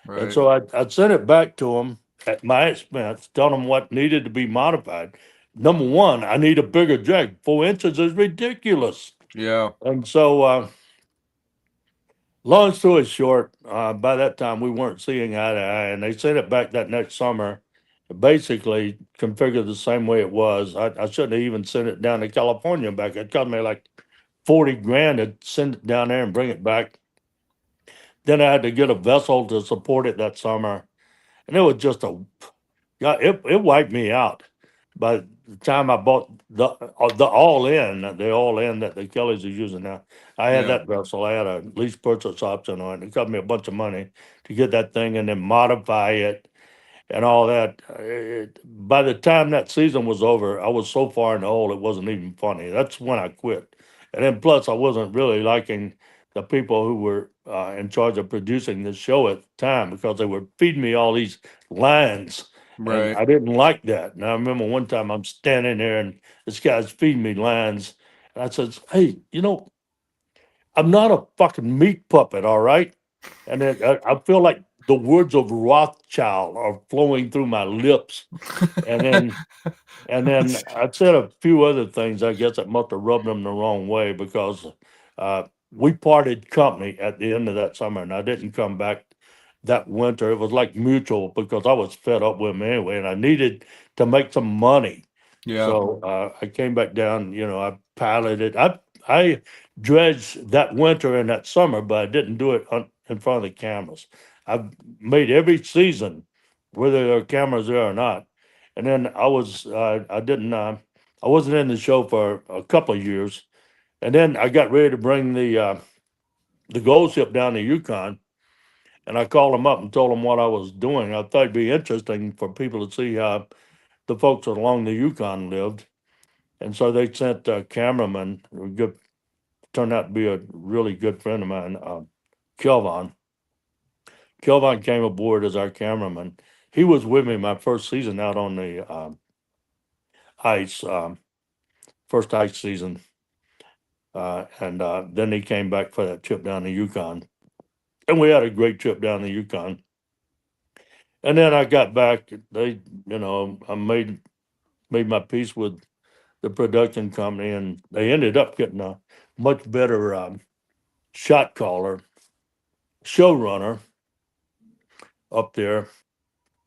And
Right.
so I sent it back to them at my expense, telling them what needed to be modified. Number one, I need a bigger dredge. 4 inches is ridiculous.
Yeah.
And so, long story short, by that time we weren't seeing eye to eye, and they sent it back that next summer, basically configured the same way it was. I shouldn't have even sent it down to California back. It cost me like 40 grand to send it down there and bring it back. Then I had to get a vessel to support it that summer. And it was just yeah, it wiped me out. By the time I bought the all in, that the Kellys are using now, I had
Yeah.
that vessel. I had a lease purchase option on it. It cost me a bunch of money to get that thing and then modify it and all that. By the time that season was over, I was so far in the hole, it wasn't even funny. That's when I quit. And then plus, I wasn't really liking the people who were in charge of producing the show at the time because they were feeding me all these lines. And
Right.
I didn't like that. And I remember one time I'm standing there and this guy's feeding me lines. And I says, hey, I'm not a fucking meat puppet, all right? And then I feel like the words of Rothschild are flowing through my lips. And then I said a few other things. I guess that must have rubbed them the wrong way because uh, we parted company at the end of that summer, and I didn't come back that winter. It was like mutual because I was fed up with them anyway, and I needed to make some money.
Yeah.
So I came back down. I piloted. I dredged that winter and that summer, but I didn't do it in front of the cameras. I've made every season, whether there are cameras there or not. And then I wasn't in the show for a couple of years, and then I got ready to bring the gold ship down to Yukon, and I called them up and told them what I was doing. I thought it'd be interesting for people to see how the folks along the Yukon lived. And so they sent a cameraman, a good, turned out to be a really good friend of mine, Kelvin. Kelvin came aboard as our cameraman. He was with me my first season out on the ice, first ice season. And then he came back for that trip down the Yukon. And we had a great trip down the Yukon. And then I got back, I made my peace with the production company, and they ended up getting a much better shot caller, showrunner up there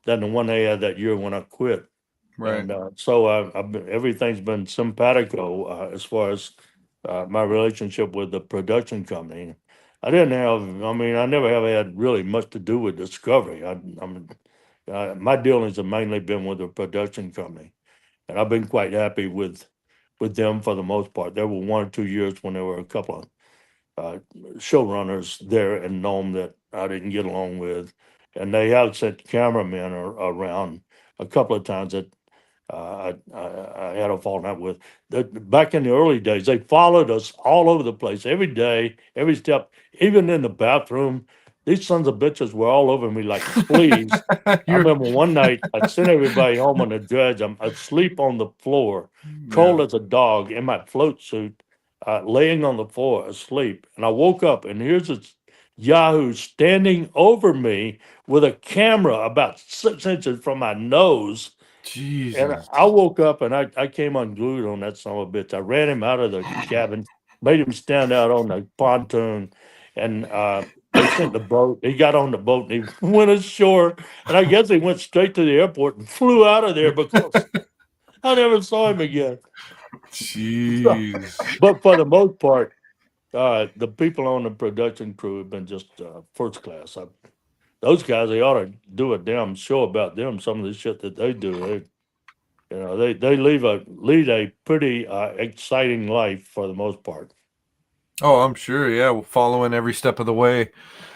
than the one they had that year when I quit.
Right.
And so everything's been simpatico as far as my relationship with the production company. I didn't have, I mean, I never have had really much to do with Discovery. My dealings have mainly been with the production company, and I've been quite happy with them for the most part. There were 1 or 2 years when there were a couple of showrunners there in Nome that I didn't get along with, and they have sent cameramen around a couple of times that I had a falling out with. Back in the early days, they followed us all over the place, every day, every step, even in the bathroom. These sons of bitches were all over me like fleas. I
You're,
remember one night I sent everybody home on the dredge. I'm asleep on the floor, cold
yeah.
as a dog in my float suit, laying on the floor asleep. And I woke up, and here's this Yahoo standing over me with a camera about 6 inches from my nose. And
Jesus.
I woke up and I came unglued on that son of a bitch. I ran him out of the cabin, made him stand out on the pontoon, and they sent the boat. He got on the boat and he went ashore. And I guess he went straight to the airport and flew out of there because I never saw him again.
Jeez.
But for the most part, the people on the production crew have been just first class. Those guys, they ought to do a damn show about them. Some of the shit that they do, they lead a pretty exciting life for the most part.
Oh, I'm sure. Yeah, we're following every step of the way.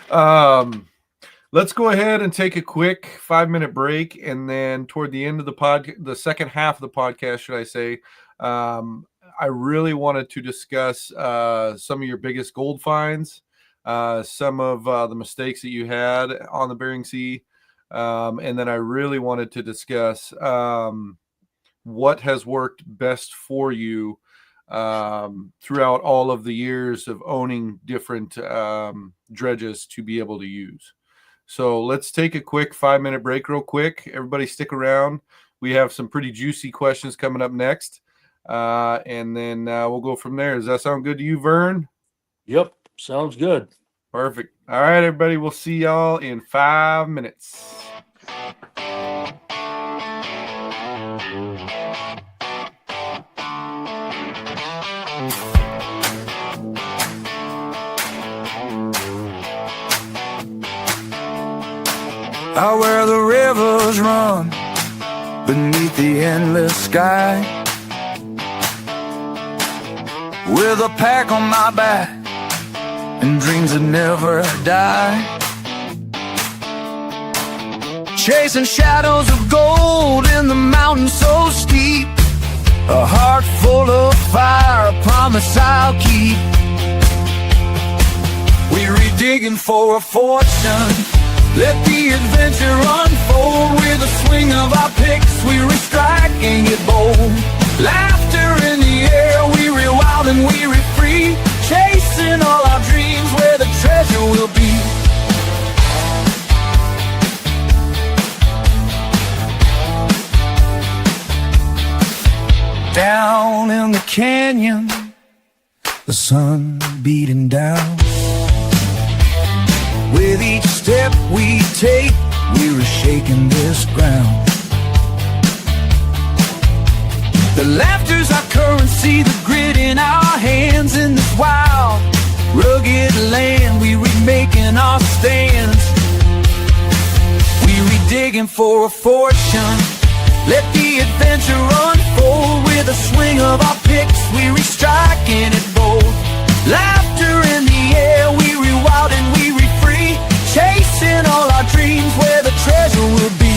Let's go ahead and take a quick 5-minute break, and then toward the end of the second half of the podcast, should I say, I really wanted to discuss some of your biggest gold finds, some of the mistakes that you had on the Bering Sea, and then I really wanted to discuss what has worked best for you throughout all of the years of owning different dredges to be able to use. So let's take a quick 5-minute break real quick. Everybody stick around. We have some pretty juicy questions coming up next. And then we'll go from there. Does that sound good to you, Vern?
Yep, sounds good.
Perfect. All right, everybody. We'll see y'all in 5 minutes.
Out where the rivers run beneath the endless sky, with a pack on my back and dreams that never die, chasing shadows of gold in the mountains so steep, a heart full of fire, a promise I'll keep. We're digging for a fortune, let the adventure unfold. With a swing of our picks, we restrike and get bold. Laughter in the air, we real wild and we real free, chasing all our dreams where the treasure will be. Down in the canyon, the sun beating down. With each step we take, we're shaking this ground. The laughter's our currency, the grit in our hands. In this wild, rugged land, we remaking our stands. We re-digging for a fortune, let the adventure unfold. With a swing of our picks, we re-striking it bold. Laughter in the air, we re-wild and we re-free, chasing all our dreams where the treasure will be.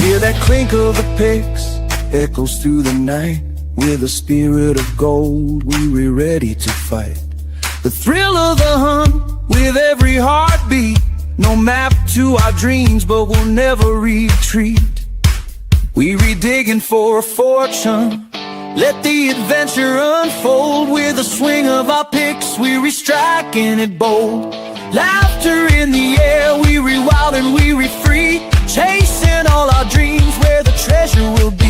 Hear that clink of the picks echoes through the night. With a spirit of gold, we're ready to fight. The thrill of the hunt with every heartbeat. No map to our dreams, but we'll never retreat. We re-digging for a fortune, let the adventure unfold. With a swing of our picks, we re-striking it bold. Laughter in the air, we re-wild and we re-free, chasing all our dreams where the treasure will be.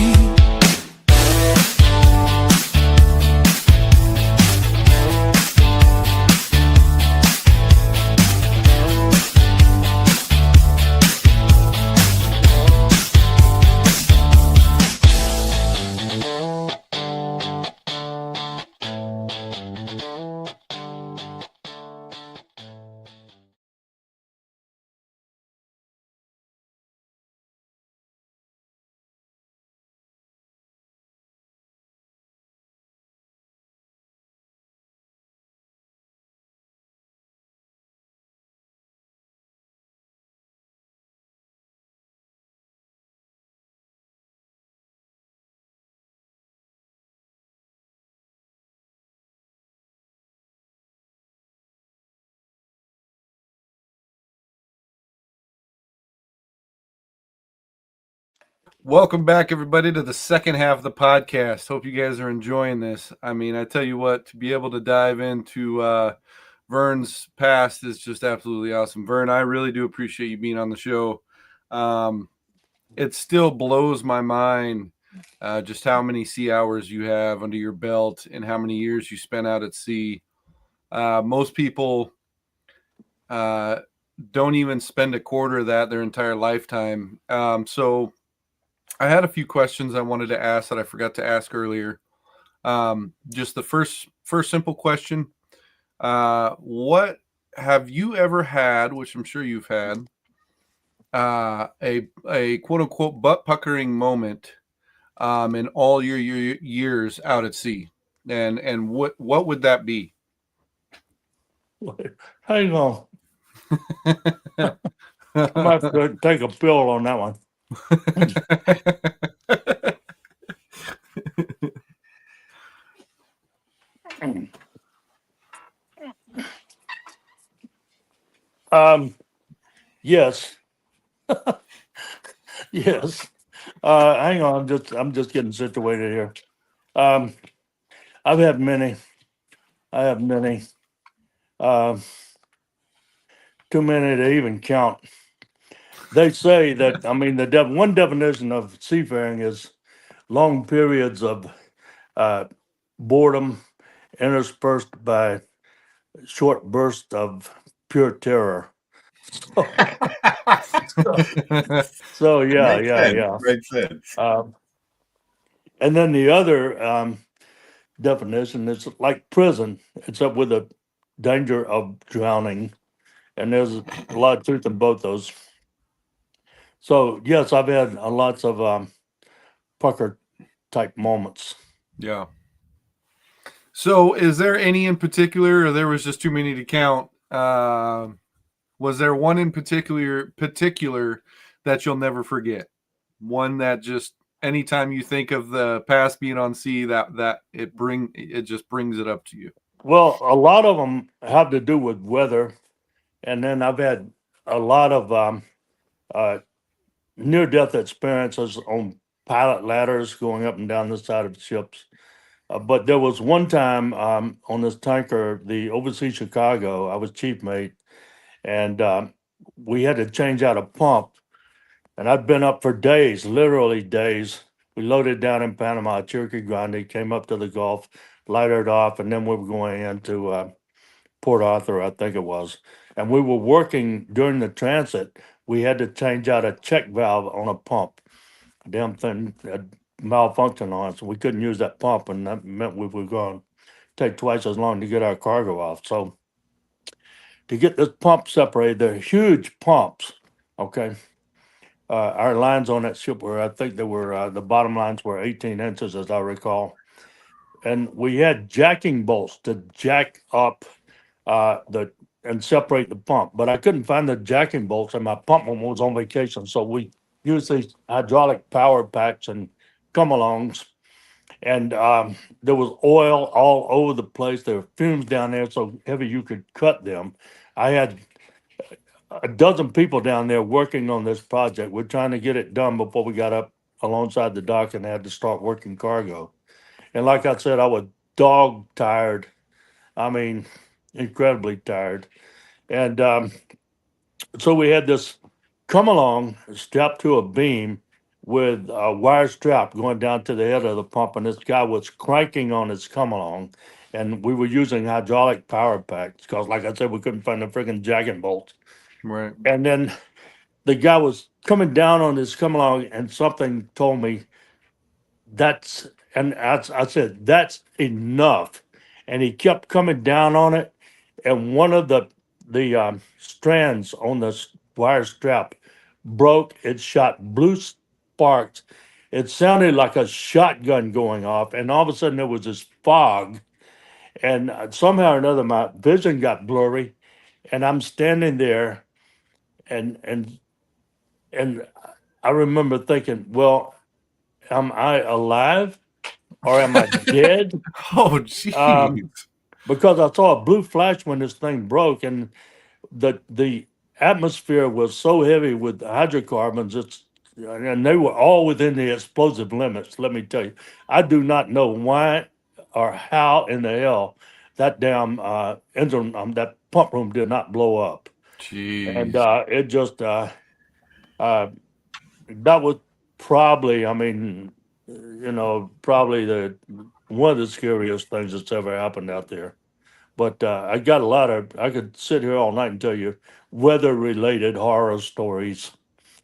Welcome back, everybody, to the second half of the podcast. Hope you guys are enjoying this. I mean, I tell you what, to be able to dive into Vern's past is just absolutely awesome. Vern, I really do appreciate you being on the show. It still blows my mind just how many sea hours you have under your belt and how many years you spent out at sea. Most people don't even spend a quarter of that their entire lifetime. So I had a few questions I wanted to ask that I forgot to ask earlier. Just the first simple question: what have you ever had, which I'm sure you've had, a quote unquote butt puckering moment in all your years out at sea, and what would that be?
Hang on. I might have to take a pill on that one. Yes. Yes. Hang on, I'm just getting situated here. I've had many. I have many. Uh, Too many to even count. They say that, I mean, one definition of seafaring is long periods of uh, boredom interspersed by short bursts of pure terror. So yeah,
Makes
yeah,
sense.
yeah.
Makes sense.
And then the other definition is like prison, except with the danger of drowning. And there's a lot of truth in both those. So yes, I've had lots of pucker type moments.
Yeah. So, is there any in particular, or there was just too many to count? Was there one in particular that you'll never forget? One that just anytime you think of the past being on sea, that it just brings it up to you.
Well, a lot of them have to do with weather, and then I've had a lot of uh, near death experiences on pilot ladders going up and down the side of ships. But there was one time on this tanker, the Overseas Chicago, I was chief mate, and we had to change out a pump. And I'd been up for days, literally days. We loaded down in Panama, Cherokee Grande, came up to the Gulf, lighted off, and then we were going into Port Arthur, I think it was. And we were working during the transit. We had to change out a check valve on a pump. Damn thing had malfunctioned on it, so we couldn't use that pump, and that meant we were going to take twice as long to get our cargo off. So to get this pump separated, they're huge pumps. Okay. Our lines on that ship were, I think they were, the bottom lines were 18 inches, as I recall. And we had jacking bolts to jack up the and separate the pump, but I couldn't find the jacking bolts, and my pumpman was on vacation. So we used these hydraulic power packs and come alongs, and there was oil all over the place. There were fumes down there so heavy you could cut them. I had a dozen people down there working on this project. We're trying to get it done before we got up alongside the dock and had to start working cargo. And like I said, I was dog tired. I mean, incredibly tired. And so we had this come along strapped to a beam with a wire strap going down to the head of the pump. And this guy was cranking on his come along. And we were using hydraulic power packs because, like I said, we couldn't find the freaking jacking bolts.
Right.
And then the guy was coming down on his come along, and something told me that's, and I said, that's enough. And he kept coming down on it. And one of the strands on the wire strap broke. It shot blue sparks. It sounded like a shotgun going off. And all of a sudden, there was this fog. And somehow or another, my vision got blurry. And I'm standing there, and I remember thinking, well, am I alive or am I dead?
Oh, geez.
Because I saw a blue flash when this thing broke, and the atmosphere was so heavy with hydrocarbons. And they were all within the explosive limits. Let me tell you, I do not know why or how in the hell that damn engine, that pump room did not blow up. And
Jeez.
it just that was probably, I mean, probably one of the scariest things that's ever happened out there. But I got a lot of. I could sit here all night and tell you weather-related horror stories.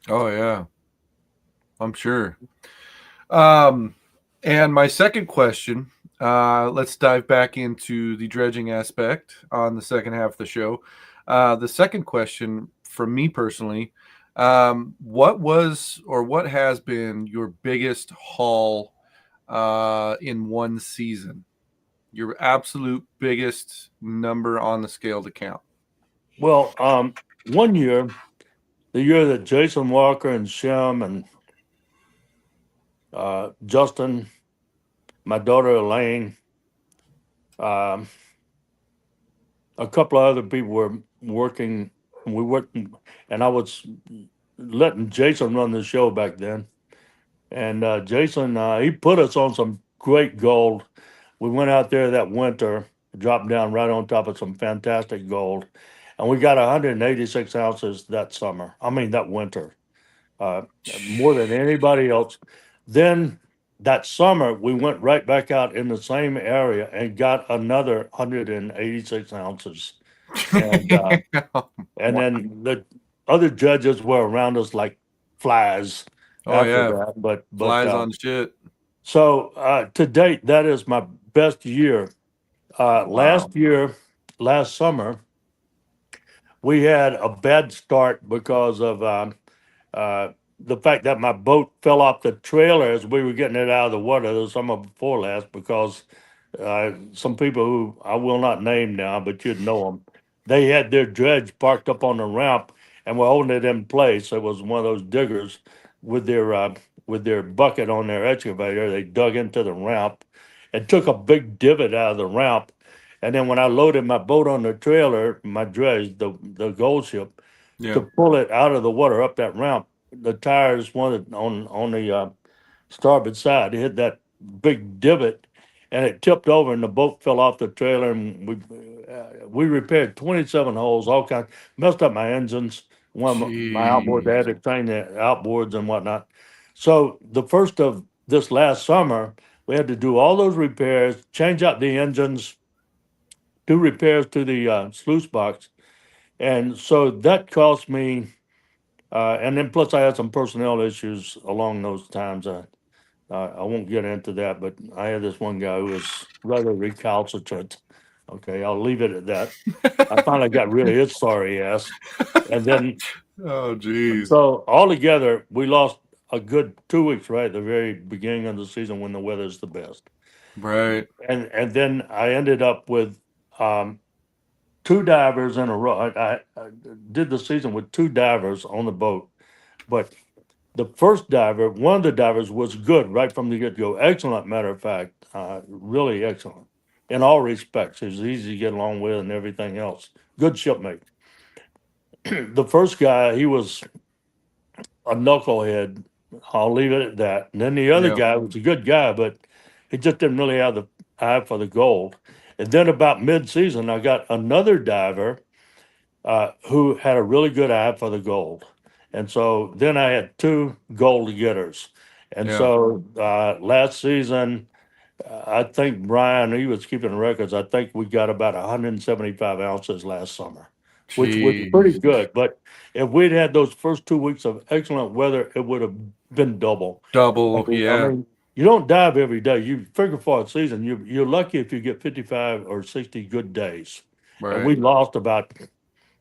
Oh yeah, I'm sure. Um, and my second question, let's dive back into the dredging aspect on the second half of the show. The second question from me personally, what was or what has been your biggest haul in one season? Your absolute biggest number on the scale to count.
Well, one year, the year that Jason Walker and Shem and Justin, my daughter Elaine, um, a couple of other people were working. We worked, and I was letting Jason run the show back then. And Jason, he put us on some great gold. We went out there that winter, dropped down right on top of some fantastic gold, and we got 186 ounces that summer. I mean, that winter, uh, more than anybody else. Then that summer, we went right back out in the same area and got another 186 ounces. And and
Wow.
then the other judges were around us like flies
Oh
after
yeah,
that. But
flies on shit.
so to date, that is my best year.
Wow.
Last summer, we had a bad start because of uh, the fact that my boat fell off the trailer as we were getting it out of the water the summer before last because some people who I will not name now, but you'd know them, they had their dredge parked up on the ramp and were holding it in place. It was one of those diggers with their bucket on their excavator. They dug into the ramp and took a big divot out of the ramp. And then when I loaded my boat on the trailer, my dredge, the gold ship, to
Yeah.
pull it out of the water up that ramp, the tires wanted on the starboard side hit that big divot, and it tipped over, and the boat fell off the trailer. And we repaired 27 holes, all kinds, messed up my engines. One of my outboard, they
Jeez.
had to change the outboards and whatnot. So the first of this last summer, we had to do all those repairs, change out the engines, do repairs to the sluice box, and so that cost me. And then plus I had some personnel issues along those times. I won't get into that, but I had this one guy who was rather recalcitrant. Okay, I'll leave it at that. I finally got rid of his sorry ass, and then
Oh jeez.
so altogether we lost a good 2 weeks right at the very beginning of the season when the weather's the best,
Right.
and then I ended up with um, two divers in a row. I did the season with two divers on the boat, but the first diver, one of the divers was good right from the get go. Excellent, matter of fact, really excellent in all respects. He was easy to get along with and everything else. Good shipmate. The first guy, he was a knucklehead. I'll leave it at that. And then the other
Yeah.
guy was a good guy, but he just didn't really have the eye for the gold. And then about mid-season, I got another diver who had a really good eye for the gold. And so then I had two gold getters. And
Yeah.
so last season, I think Brian, he was keeping records. I think we got about 175 ounces last summer, which was pretty
Jeez.
good. But if we'd had those first 2 weeks of excellent weather, it would have been double.
Double.
I
Yeah.
mean, you don't dive every day. You figure for a season, you're lucky if you get 55 or 60 good days. And
Right.
we lost about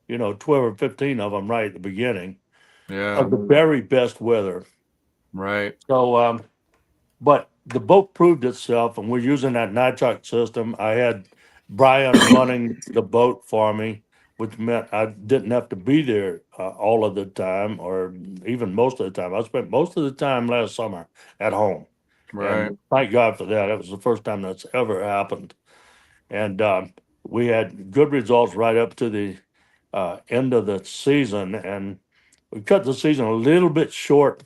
12 or 15 of them right at the beginning
Yeah.
of the very best weather.
Right.
So, but the boat proved itself, and we're using that nitrox system. I had Brian running the boat for me, which meant I didn't have to be there all of the time, or even most of the time. I spent most of the time last summer at home,
Right.
and thank God for that. It was the first time that's ever happened, and we had good results right up to the end of the season, and we cut the season a little bit short.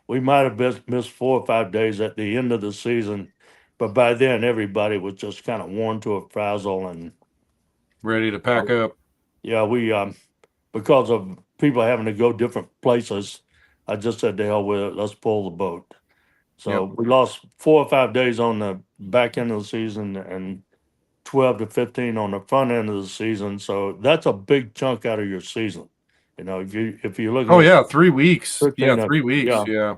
We might have missed 4 or 5 days at the end of the season, but by then everybody was just kind of worn to a frazzle, and
Ready to pack up.
yeah, we because of people having to go different places, I just said to hell with it. Let's pull the boat. So we lost 4 or 5 days on the back end of the season and 12 to 15 on the front end of the season. So that's a big chunk out of your season. You know, if you're looking
Oh
at
yeah, 3 weeks.
13
Yeah, 3 weeks.
yeah.
Yeah.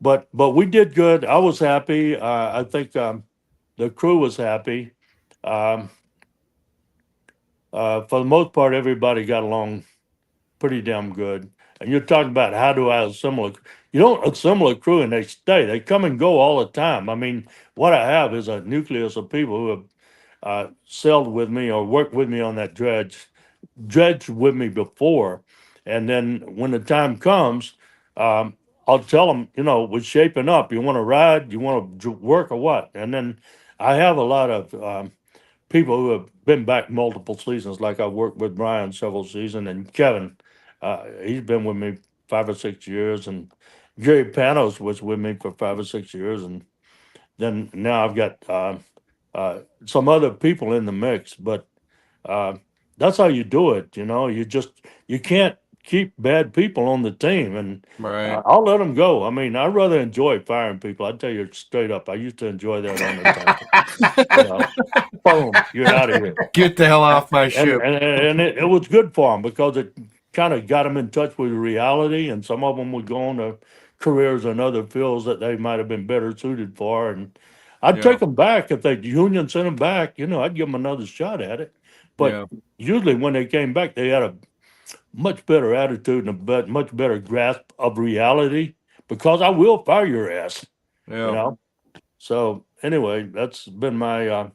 But we did good. I was happy. I think the crew was happy. Um, for the most part, everybody got along pretty damn good. And you're talking about how do I assemble? You don't assemble a crew and they stay. They come and go all the time. I mean, what I have is a nucleus of people who have sailed with me or worked with me on that dredged with me before. And then when the time comes, I'll tell them, you know, we're shaping up. You want to ride? You want to work or what? And then I have a lot of people who have been back multiple seasons. Like I worked with Brian several seasons, and Kevin, he's been with me 5 or 6 years, and Gary Panos was with me for 5 or 6 years, and then now I've got some other people in the mix. But uh, that's how you do it. You know, you can't keep bad people on the team, and
Right.
I'll let them go. I mean, I rather enjoy firing people. I tell you straight up, I used to enjoy that on the time. You know, boom, you're out of here.
Get the hell off my
And
ship.
it was good for them because it kind of got them in touch with reality, and some of them would go on to careers in other fields that they might have been better suited for. And I'd
Yeah.
take them back if the union sent them back. You know, I'd give them another shot at it. But
Yeah.
usually when they came back, they had a much better attitude and a much better grasp of reality because I will fire your ass.
Yeah.
You know. So anyway, that's been my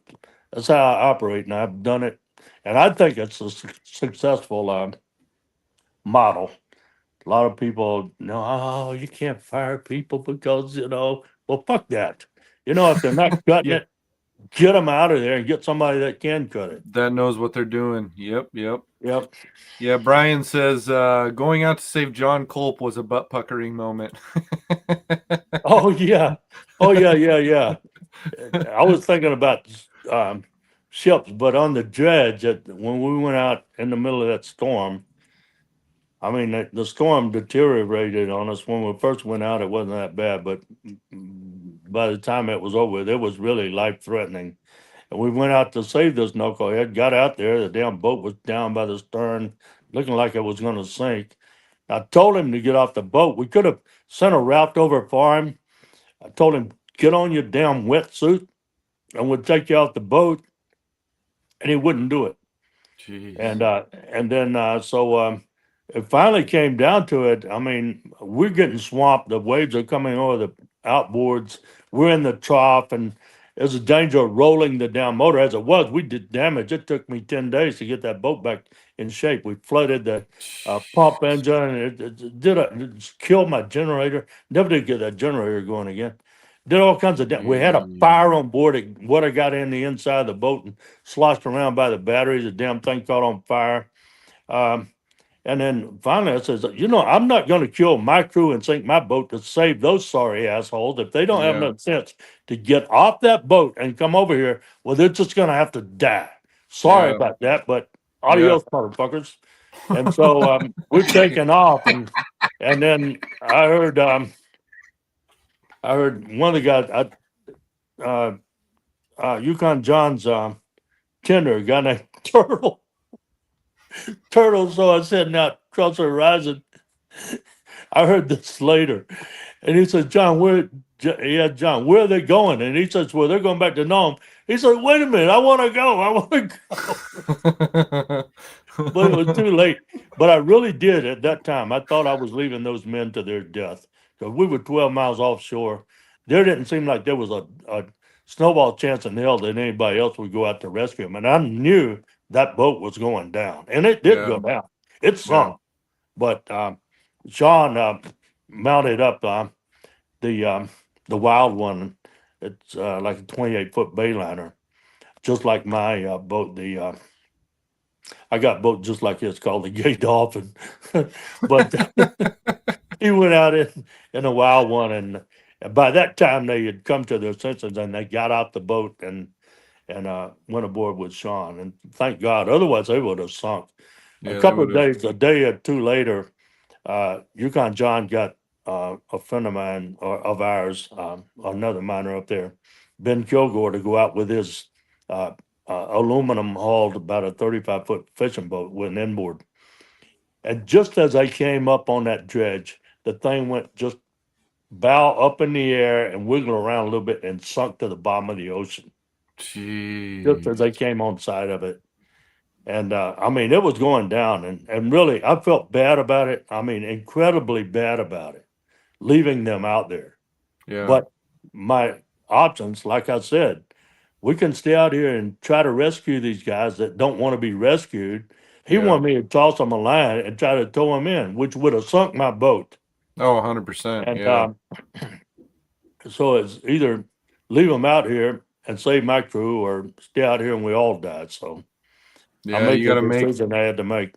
that's how I operate, and I've done it, and I think it's a successful model. A lot of people, no, oh, you can't fire people because well, fuck that. You know, if they're not cutting
Yeah.
it, get them out of there and get somebody that can cut it.
That knows what they're doing. Yep.
Yep.
Yeah, Brian says going out to save John Culp was a butt puckering moment.
Oh yeah. Oh yeah. Yeah. I was thinking about ships, but on the dredge, when we went out in the middle of that storm, I mean, the storm deteriorated on us. When we first went out, it wasn't that bad, but by the time it was over, it was really life threatening. And we went out to save this knucklehead, got out there, the damn boat was down by the stern, looking like it was going to sink. I told him to get off the boat. We could have sent a raft over for him. I told him, get on your damn wetsuit and we'll take you off the boat. And he wouldn't do it.
Jeez.
And then so it finally came down to it. I mean, we're getting swamped. The waves are coming over the outboards. We're in the trough, and there's a danger of rolling the damn motor. As it was, we did damage. It took me 10 days to get that boat back in shape. We flooded the pump engine, and it killed my generator. Never did get that generator going again. Did all kinds of we had a fire on board. Water got in the inside of the boat and sloshed around by the batteries. The damn thing caught on fire. And then finally I says, I'm not going to kill my crew and sink my boat to save those sorry assholes. If they don't have
Yeah.
enough sense to get off that boat and come over here, well, they're just going to have to die. Sorry
Yeah.
about that, but adios, motherfuckers. And so we're taking off, and then I heard one of the guys, Yukon John's tender, a guy named Turtle. So I said, now across the horizon, I heard this later, and he said, John, where are they going? And he says, well, they're going back to Nome. He said, wait a minute, I want to go. But it was too late. But I really did at that time. I thought I was leaving those men to their death because we were 12 miles offshore. There didn't seem like there was a snowball chance in hell that anybody else would go out to rescue them. And I knew that boat was going down, and it did go down. It sunk. But Sean mounted up the wild one. It's like a 28-foot bayliner, just like my boat. I got a boat just like this called the Gay Dolphin, but he went out in a wild one, and by that time they had come to their senses and they got out the boat and went aboard with Sean. And thank God, otherwise they would have sunk.
Yeah,
A
they
couple of
would've.
days, a day or two later, Yukon John got a friend of mine or of ours, another miner up there, Ben Kilgore, to go out with his uh, aluminum hauled about a 35-foot fishing boat with an inboard. And just as I came up on that dredge, the thing went just bow up in the air and wiggled around a little bit and sunk to the bottom of the ocean just as
Jeez.
I came on side of it. And I mean, it was going down, and really, I felt bad about it. I mean, incredibly bad about it, leaving them out there.
Yeah.
But my options, like I said, we can stay out here and try to rescue these guys that don't want to be rescued. He
Yeah.
wanted me to toss them a line and try to tow them in, which would have sunk my boat.
Oh, 100%.
And
Yeah.
so it's either leave them out here and save my crew, or stay out here and we all die. So I
Yeah.
made
You got
the
to
decision I had to make.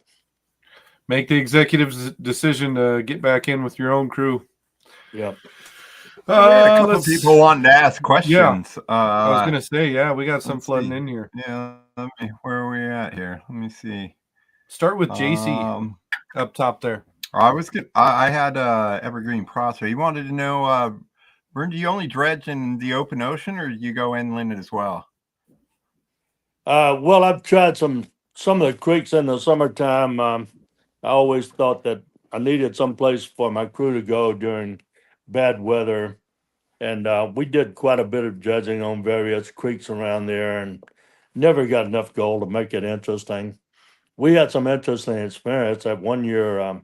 make the executive's decision to get back in with your own crew.
Yeah.
We had a couple
Let's-
people wanting to ask questions.
I was gonna say, yeah, we got some
let's
flooding
see.
in here.
Yeah, where are we at here? Let me see.
Start with JC up top there.
I was good. I had Evergreen Prospect. He wanted to know, Vern, do you only dredge in the open ocean, or do you go inland as well?
Well, I've tried some of the creeks in the summertime. I always thought that I needed some place for my crew to go during bad weather, and we did quite a bit of dredging on various creeks around there, and never got enough gold to make it interesting. We had some interesting experience. That one year,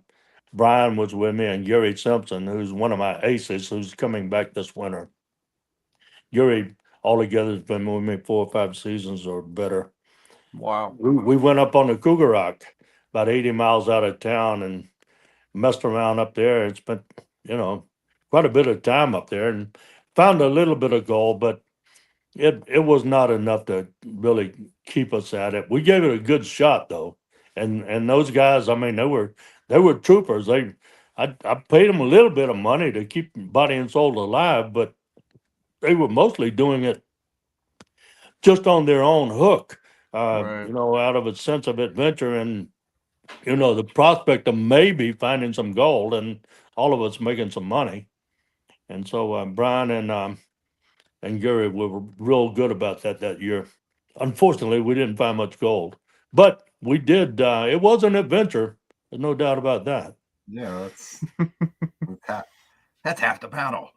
Brian was with me, and Gary Simpson, who's one of my aces, who's coming back this winter. Gary altogether has been with me 4 or 5 seasons or better.
Wow.
We went up on the Cougar Rock, about 80 miles out of town, and messed around up there and spent, quite a bit of time up there, and found a little bit of gold, but it was not enough to really keep us at it. We gave it a good shot though, and those guys, I mean, they were troopers. I paid them a little bit of money to keep body and soul alive, but they were mostly doing it just on their own hook,
Right.
out of a sense of adventure and, the prospect of maybe finding some gold and all of us making some money. And so Brian and Gary were real good about that year. Unfortunately, we didn't find much gold, but we did. It was an adventure. There's no doubt about that.
Yeah, that's half the battle.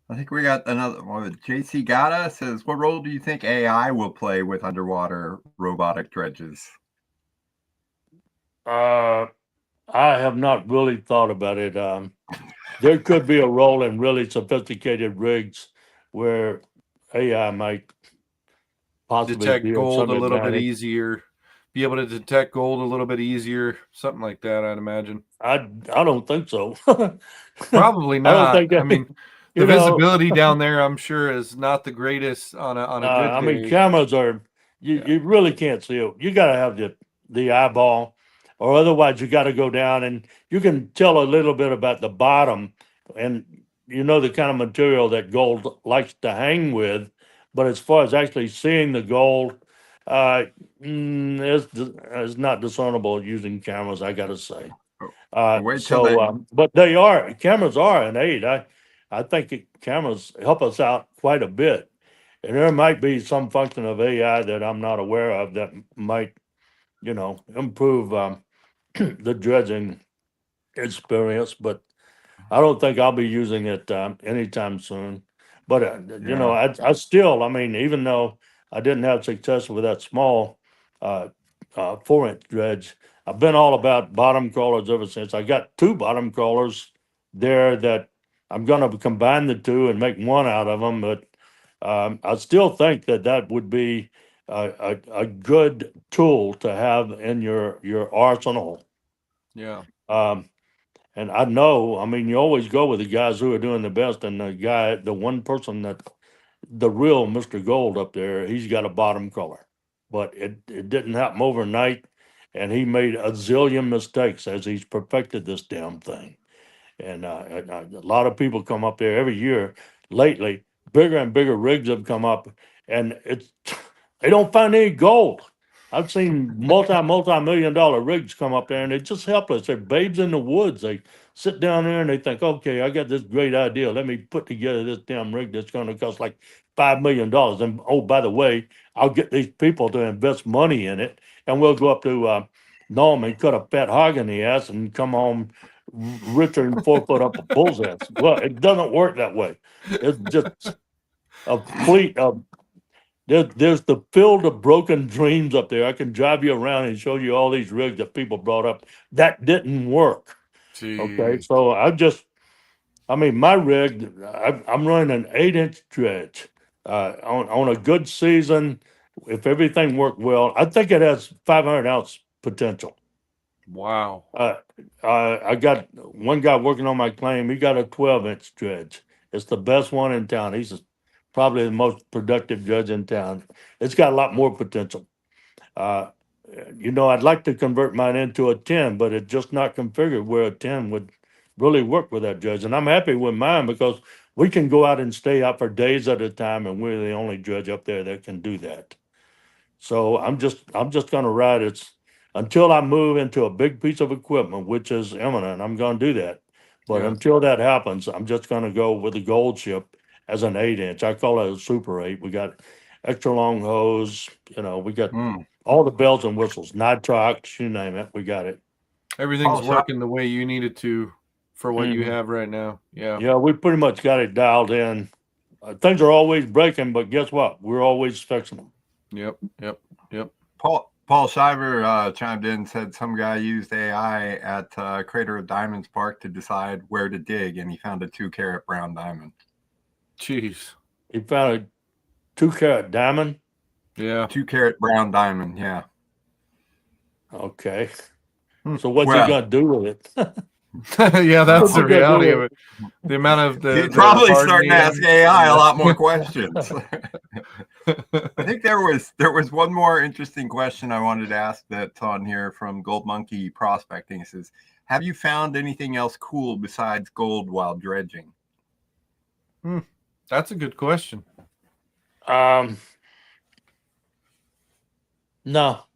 I think we got another one. JC Gata says, what role do you think AI will play with underwater robotic dredges?
I have not really thought about it. There could be a role in really sophisticated rigs where AI might possibly
Detect
be of
gold
some
a little bit
advantage.
easier. Be able to detect gold a little bit easier. Something like that, I'd imagine.
I don't think so.
Probably
I don't
not.
think
I mean, the visibility down there, I'm sure, is not the greatest on a good day.
I mean, cameras are you really can't see it. You got to have the eyeball, or otherwise you got to go down and you can tell a little bit about the bottom, and the kind of material that gold likes to hang with. But as far as actually seeing the gold, it's not discernible using cameras, I got to say.
Wait till
But cameras are an aid. I think cameras help us out quite a bit. And there might be some function of AI that I'm not aware of that might, improve the dredging experience, but I don't think I'll be using it anytime soon. But, I still, I mean, even though I didn't have success with that small 4-inch dredge, I've been all about bottom crawlers ever since. I got 2 bottom crawlers there that I'm going to combine the 2 and make one out of them. But I still think that would be a good tool to have in your arsenal.
Yeah.
And I know, I mean, you always go with the guys who are doing the best, and the one person the real Mr. Gold up there, he's got a bottom crawler, but it didn't happen overnight, and he made a zillion mistakes as he's perfected this damn thing. And a lot of people come up there every year lately. Bigger and bigger rigs have come up, and they don't find any gold. I've seen multi-million dollar rigs come up there, and they're just helpless. They're babes in the woods. They sit down there and they think, okay, I got this great idea. Let me put together this damn rig that's going to cost like $5 million. And oh, by the way, I'll get these people to invest money in it, and we'll go up to Nome and cut a fat hog in the ass and come home richer than 4 foot up a bull's ass. Well, it doesn't work that way. It's just a fleet of there's the field of broken dreams up there. I can drive you around and show you all these rigs that people brought up that didn't work. Okay,
Jeez.
so I mean, my rig, I'm running an 8 inch dredge. On a good season, if everything worked well, I think it has 500 ounce potential.
Wow.
I got one guy working on my claim. He got a 12 inch dredge. It's the best one in town. Probably the most productive dredge in town. It's got a lot more potential. Uh, I'd like to convert mine into a 10, but it's just not configured where a 10 would really work with that dredge. And I'm happy with mine because we can go out and stay out for days at a time, and we're the only dredge up there that can do that. So I'm just gonna ride it until I move into a big piece of equipment, which is imminent. I'm gonna do that. But
Yeah.
until that happens, I'm just gonna go with the gold ship as an 8 inch. I call it a super 8. We got extra long hose, we got all the bells and whistles, nitrox, you name it, we got it.
Everything's
Oh,
working the way you need it to for what you
Mhm.
have right now. Yeah.
Yeah, we pretty much got it dialed in. Things are always breaking, but guess what? We're always fixing them.
Yep.
Paul Shiver chimed in and said some guy used AI at Crater of Diamonds Park to decide where to dig, and he found a 2 carat brown diamond.
Jeez.
He found a 2 carat diamond.
Yeah.
2 carat brown diamond, yeah.
Okay. So what's
Well,
he gonna do with it?
Yeah, that's
What's
the
he gonna do
reality
with
of it. The amount of
he's probably starting to ask AI a lot more questions.
lot.
I think there was one more interesting question I wanted to ask that's on here from Gold Monkey Prospecting. It says, have you found anything else cool besides gold while dredging?
That's a good question.
No, not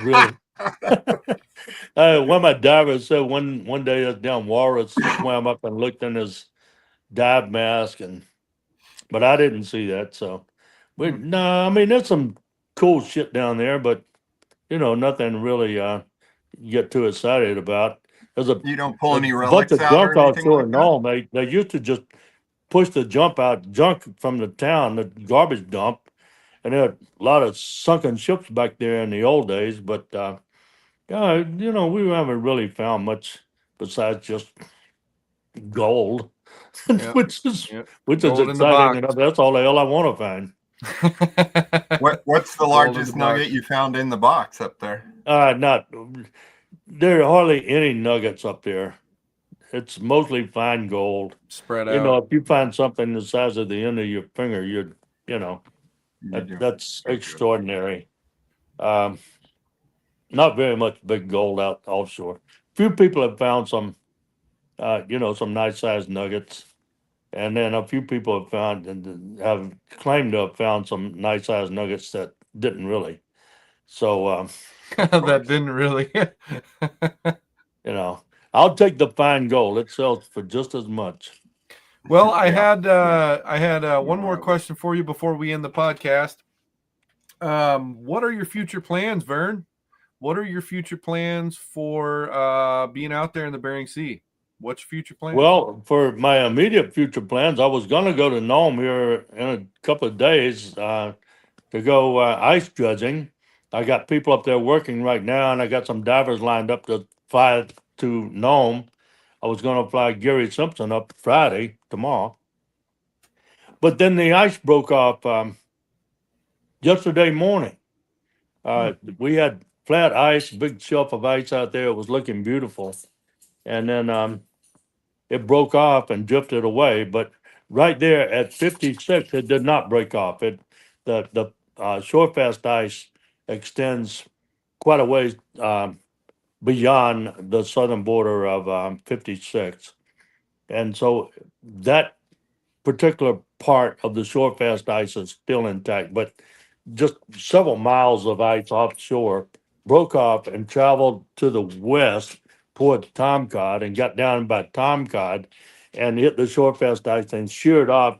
really. One of my divers said one day this damn walrus swam up and looked in his dive mask, but I didn't see that. So no, I mean there's some cool shit down there, but nothing really get too excited about. There's
You don't pull
a
any
bunch
relics
of
out or
junk
anything
offshore
like
and
that?
all. They used to just push the junk from the town, the garbage dump, and there are a lot of sunken ships back there in the old days. But yeah, we haven't really found much besides just gold,
Yep.
which is
Yep.
which is
Gold in the
exciting
box.
enough. That's all the hell I want to find.
What's the
Gold in
largest
the
nugget
box.
you found in the box up there?
Not there are hardly any nuggets up there. It's mostly fine gold.
Spread out.
If you find something the size of the end of your finger,
You're doing
that's
good.
extraordinary. Not very much big gold out offshore. Few people have found some, some nice sized nuggets, and then a few people have found and have claimed to have found some nice sized nuggets that didn't really. So,
That didn't really.
I'll take the fine gold. It sells for just as much.
Well, I
Yeah.
had one more question for you before we end the podcast. What are your future plans, Vern? What are your future plans for being out there in the Bering Sea? What's your future plan?
Well, for my immediate future plans, I was going to go to Nome here in a couple of days to go ice dredging. I got people up there working right now, and I got some divers lined up to fly to Nome. I was going to fly Gary Simpson up Friday, tomorrow. But then the ice broke off yesterday morning. We had flat ice, big shelf of ice out there. It was looking beautiful. And then it broke off and drifted away. But right there at 56, it did not break off. The shore fast ice extends quite a ways beyond the southern border of 56. And so that particular part of the shore fast ice is still intact, but just several miles of ice offshore broke off and traveled to the west toward Tom Cod and got down by Tom Cod and hit the Shorefest ice and sheared off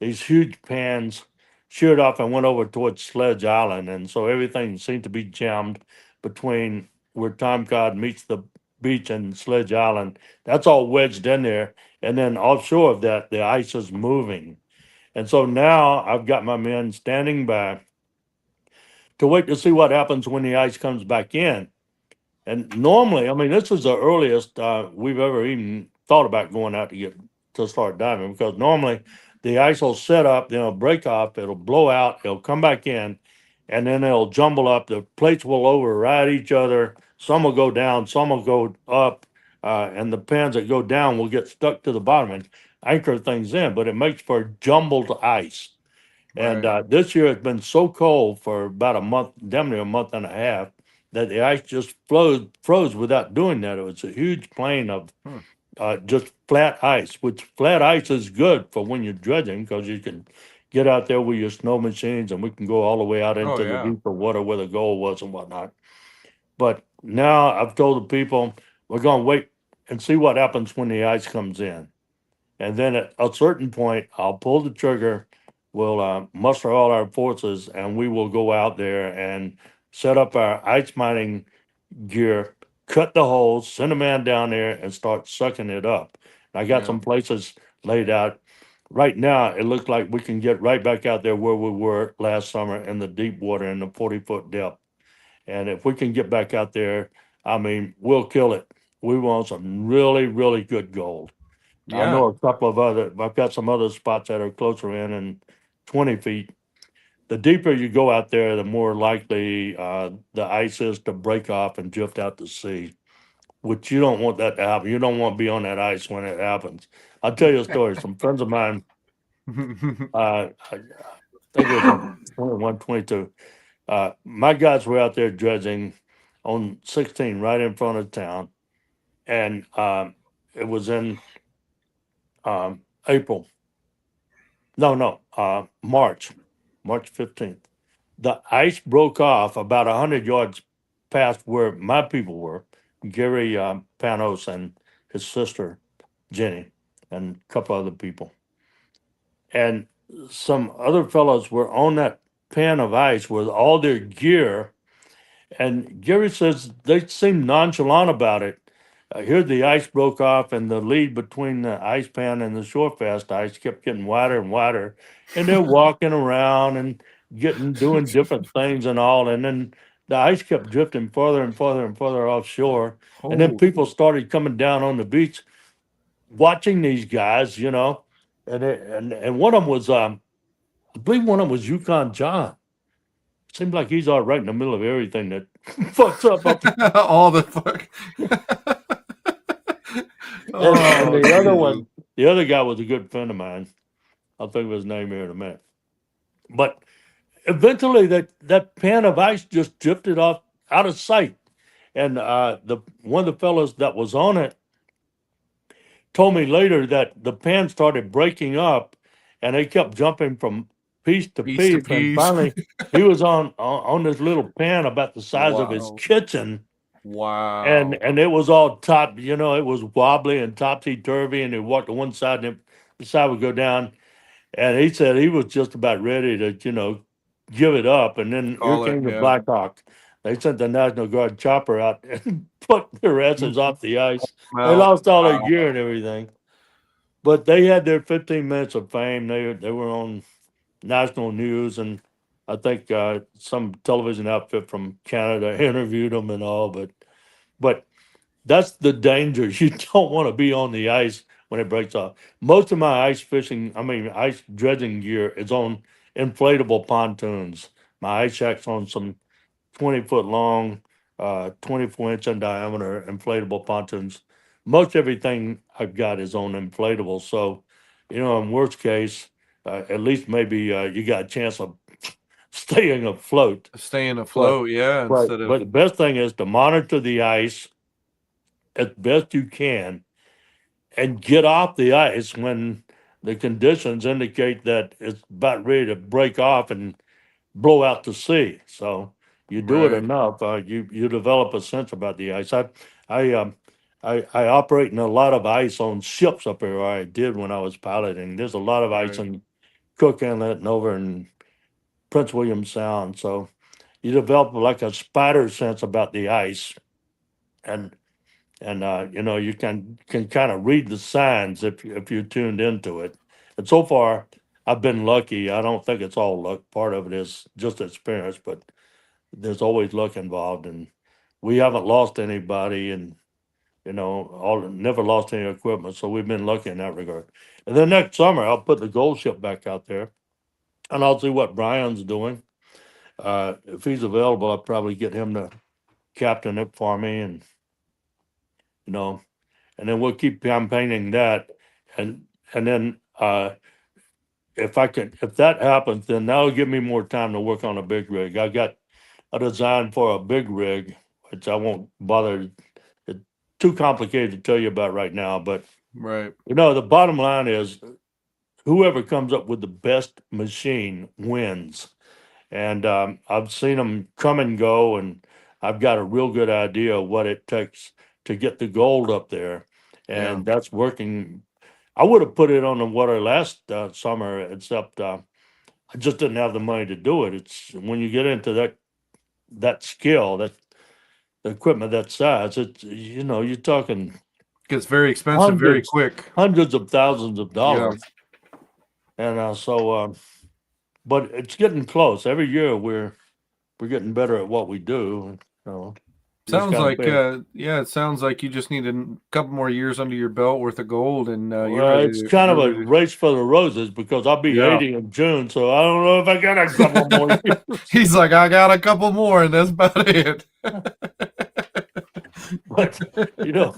these huge pans, sheared off and went over towards Sledge Island. And so everything seemed to be jammed between where Tom Cod meets the beach and Sledge Island. That's all wedged in there. And then offshore of that, the ice is moving. And so now I've got my men standing by to wait to see what happens when the ice comes back in. And normally, I mean, this is the earliest we've ever even thought about going out to start diving, because normally the ice will set up, break off, it'll blow out, it'll come back in, and then it'll jumble up. The plates will override each other. Some will go down, some will go up, and the pans that go down will get stuck to the bottom and anchor things in. But it makes for jumbled ice. And
Right.
this year it's been so cold for about a month, damn near a month and a half, that the ice just froze without doing that. It was a huge plain of
Hmm.
just flat ice, which flat ice is good for when you're dredging, because you can get out there with your snow machines and we can go all the way out
Oh,
into the
yeah.
deeper water where the gold was and whatnot. But now I've told the people we're going to wait and see what happens when the ice comes in. And then at a certain point, I'll pull the trigger. We'll muster all our forces, and we will go out there and set up our ice mining gear, cut the holes, send a man down there, and start sucking it up. I got
Yeah.
some places laid out. Right now, it looks like we can get right back out there where we were last summer in the deep water in the 40-foot depth. And if we can get back out there, I mean, we'll kill it. We want some really, really good gold. I
Yeah.
know a couple of I've got some other spots that are closer in and 20 feet. The deeper you go out there, the more likely the ice is to break off and drift out to sea, which you don't want that to happen. You don't want to be on that ice when it happens. I'll tell you a story. Some friends of mine, I think it was in 21, 22. My guys were out there dredging on 16 right in front of town. And it was in April. No, March 15th. The ice broke off about 100 yards past where my people were, Gary Panos and his sister, Jenny, and a couple other people. And some other fellows were on that pan of ice with all their gear. And Gary says they seemed nonchalant about it. Here the ice broke off, and the lead between the ice pan and the shorefest ice kept getting wider and wider. And they're walking around and doing different things and all. And then the ice kept drifting further and further and further offshore. And then
Oh,
people started coming down on the beach, watching these guys, and one of them was, I believe one of them was Yukon John. Seems like he's all right in the middle of everything that fucks up.
all the fuck.
And
Oh,
the other
Jesus.
one, the other guy was a good friend of mine. I'll think of his name here in a minute. But eventually, that pan of ice just drifted off out of sight. And the one of the fellows that was on it told me later that the pan started breaking up, and they kept jumping from piece to
Piece to
piece. And
piece.
finally, he was on this little pan about the size of his
Wow.
kitchen.
Wow.
And it was all it was wobbly and topsy turvy, and it walked to one side and the side would go down. And he said he was just about ready to, give it up. And then here
Call it,
came the
yeah.
Black Hawk. They sent the National Guard chopper out and put their asses off the ice. They
Well,
lost all their
wow.
gear and everything. But they had their 15 minutes of fame. They were on national news, and I think some television outfit from Canada interviewed them and all. But that's the danger. You don't want to be on the ice when it breaks off. Most of my ice dredging gear is on inflatable pontoons. My ice shack's on some 20-foot long, 24-inch in diameter inflatable pontoons. Most everything I've got is on inflatable. So, in worst case, at least maybe you got a chance of staying afloat.
Staying
But
afloat, yeah,
Right.
instead of
But the best thing is to monitor the ice as best you can and get off the ice when the conditions indicate that it's about ready to break off and blow out to sea. So you do it
right.
enough, you develop a sense about the ice. I I operate in a lot of ice on ships up here, or I did when I was piloting. There's a lot of ice
Right.
in Cook Inlet and over in Prince William Sound. So you develop like a spider sense about the ice, and you know, you can kind of read the signs if you're tuned into it. And so far, I've been lucky. I don't think it's all luck. Part of it is just experience, but there's always luck involved, and we haven't lost anybody, and you know, all never lost any equipment. So we've been lucky in that regard. And then next summer, I'll put the gold ship back out there, and I'll see what Brian's doing. If he's available, I'll probably get him to captain it for me, and you know, and then we'll keep campaigning that, and then if that happens, then that'll give me more time to work on a big rig. I got a design for a big rig, which I won't bother. It's too complicated to tell you about right now, but
Right.
you know, the bottom line is whoever comes up with the best machine wins. And I've seen them come and go, and I've got a real good idea of what it takes to get the gold up there, and that's working. I would have put it on the water last summer, except I just didn't have the money to do it. It's when you get into that skill, that the equipment that size, it's you know you're talking
Gets very expensive very
hundreds
quick.
hundreds of thousands of
Yeah.
dollars, and but it's getting close. Every year we're getting better at what we do. So you just
Sounds
gotta
like
pay.
it sounds like you just need a couple more years under your belt worth of gold, and you're
Well,
ready
it's
to,
kind of
you're
a
ready to-
race for the roses because I'll be
Yeah.
80 in June, so I don't know if I got a couple more years.
He's like, I got a couple more, and that's about it.
But you know,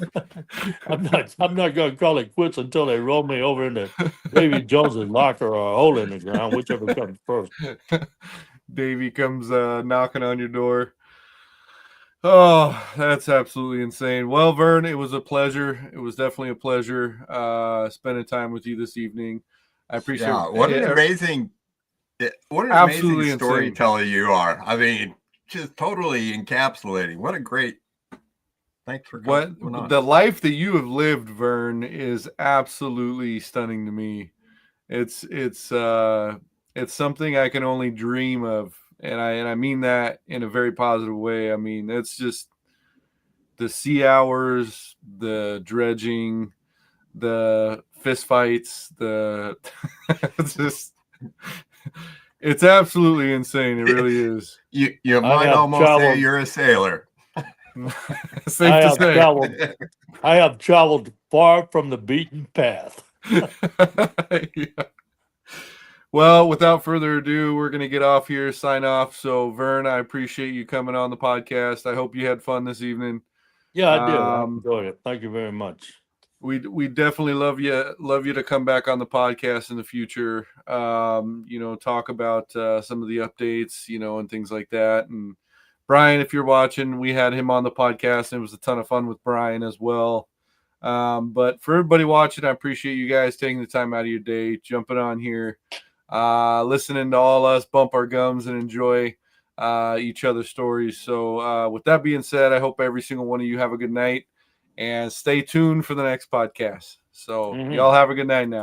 I'm not going to call it quits until they roll me over into Davy Jones's locker or a hole in the ground, whichever comes first.
Davey comes knocking on your door. Oh, that's absolutely insane. Well, Vern, it was a pleasure. It was definitely a pleasure spending time with you this evening. I appreciate
Yeah, what an
it.
amazing
Absolutely insane.
storyteller you are. I mean, just totally encapsulating. What a great. Thanks for
What
coming on.
the life that you have lived, Vern, is absolutely stunning to me. It's something I can only dream of, and I mean that in a very positive way. I mean, it's just the sea hours, the dredging, the fist fights, the it's just it's absolutely insane. It really is.
You
I
might
have
almost say
traveled-
you're a sailor.
Safe to say.
I have traveled far from the beaten path.
Yeah. Well, without further ado, we're going to get off here, sign off. So, Vern, I appreciate you coming on the podcast. I hope you had fun this evening.
Yeah, I did. I enjoyed it. Thank you very much.
We definitely love you to come back on the podcast in the future. You know, talk about some of the updates, you know, and things like that. And Brian, if you're watching, we had him on the podcast, and it was a ton of fun with Brian as well. But for everybody watching, I appreciate you guys taking the time out of your day, jumping on here, listening to all us bump our gums and enjoy each other's stories. So with that being said, I hope every single one of you have a good night and stay tuned for the next podcast. So y'all have a good night now.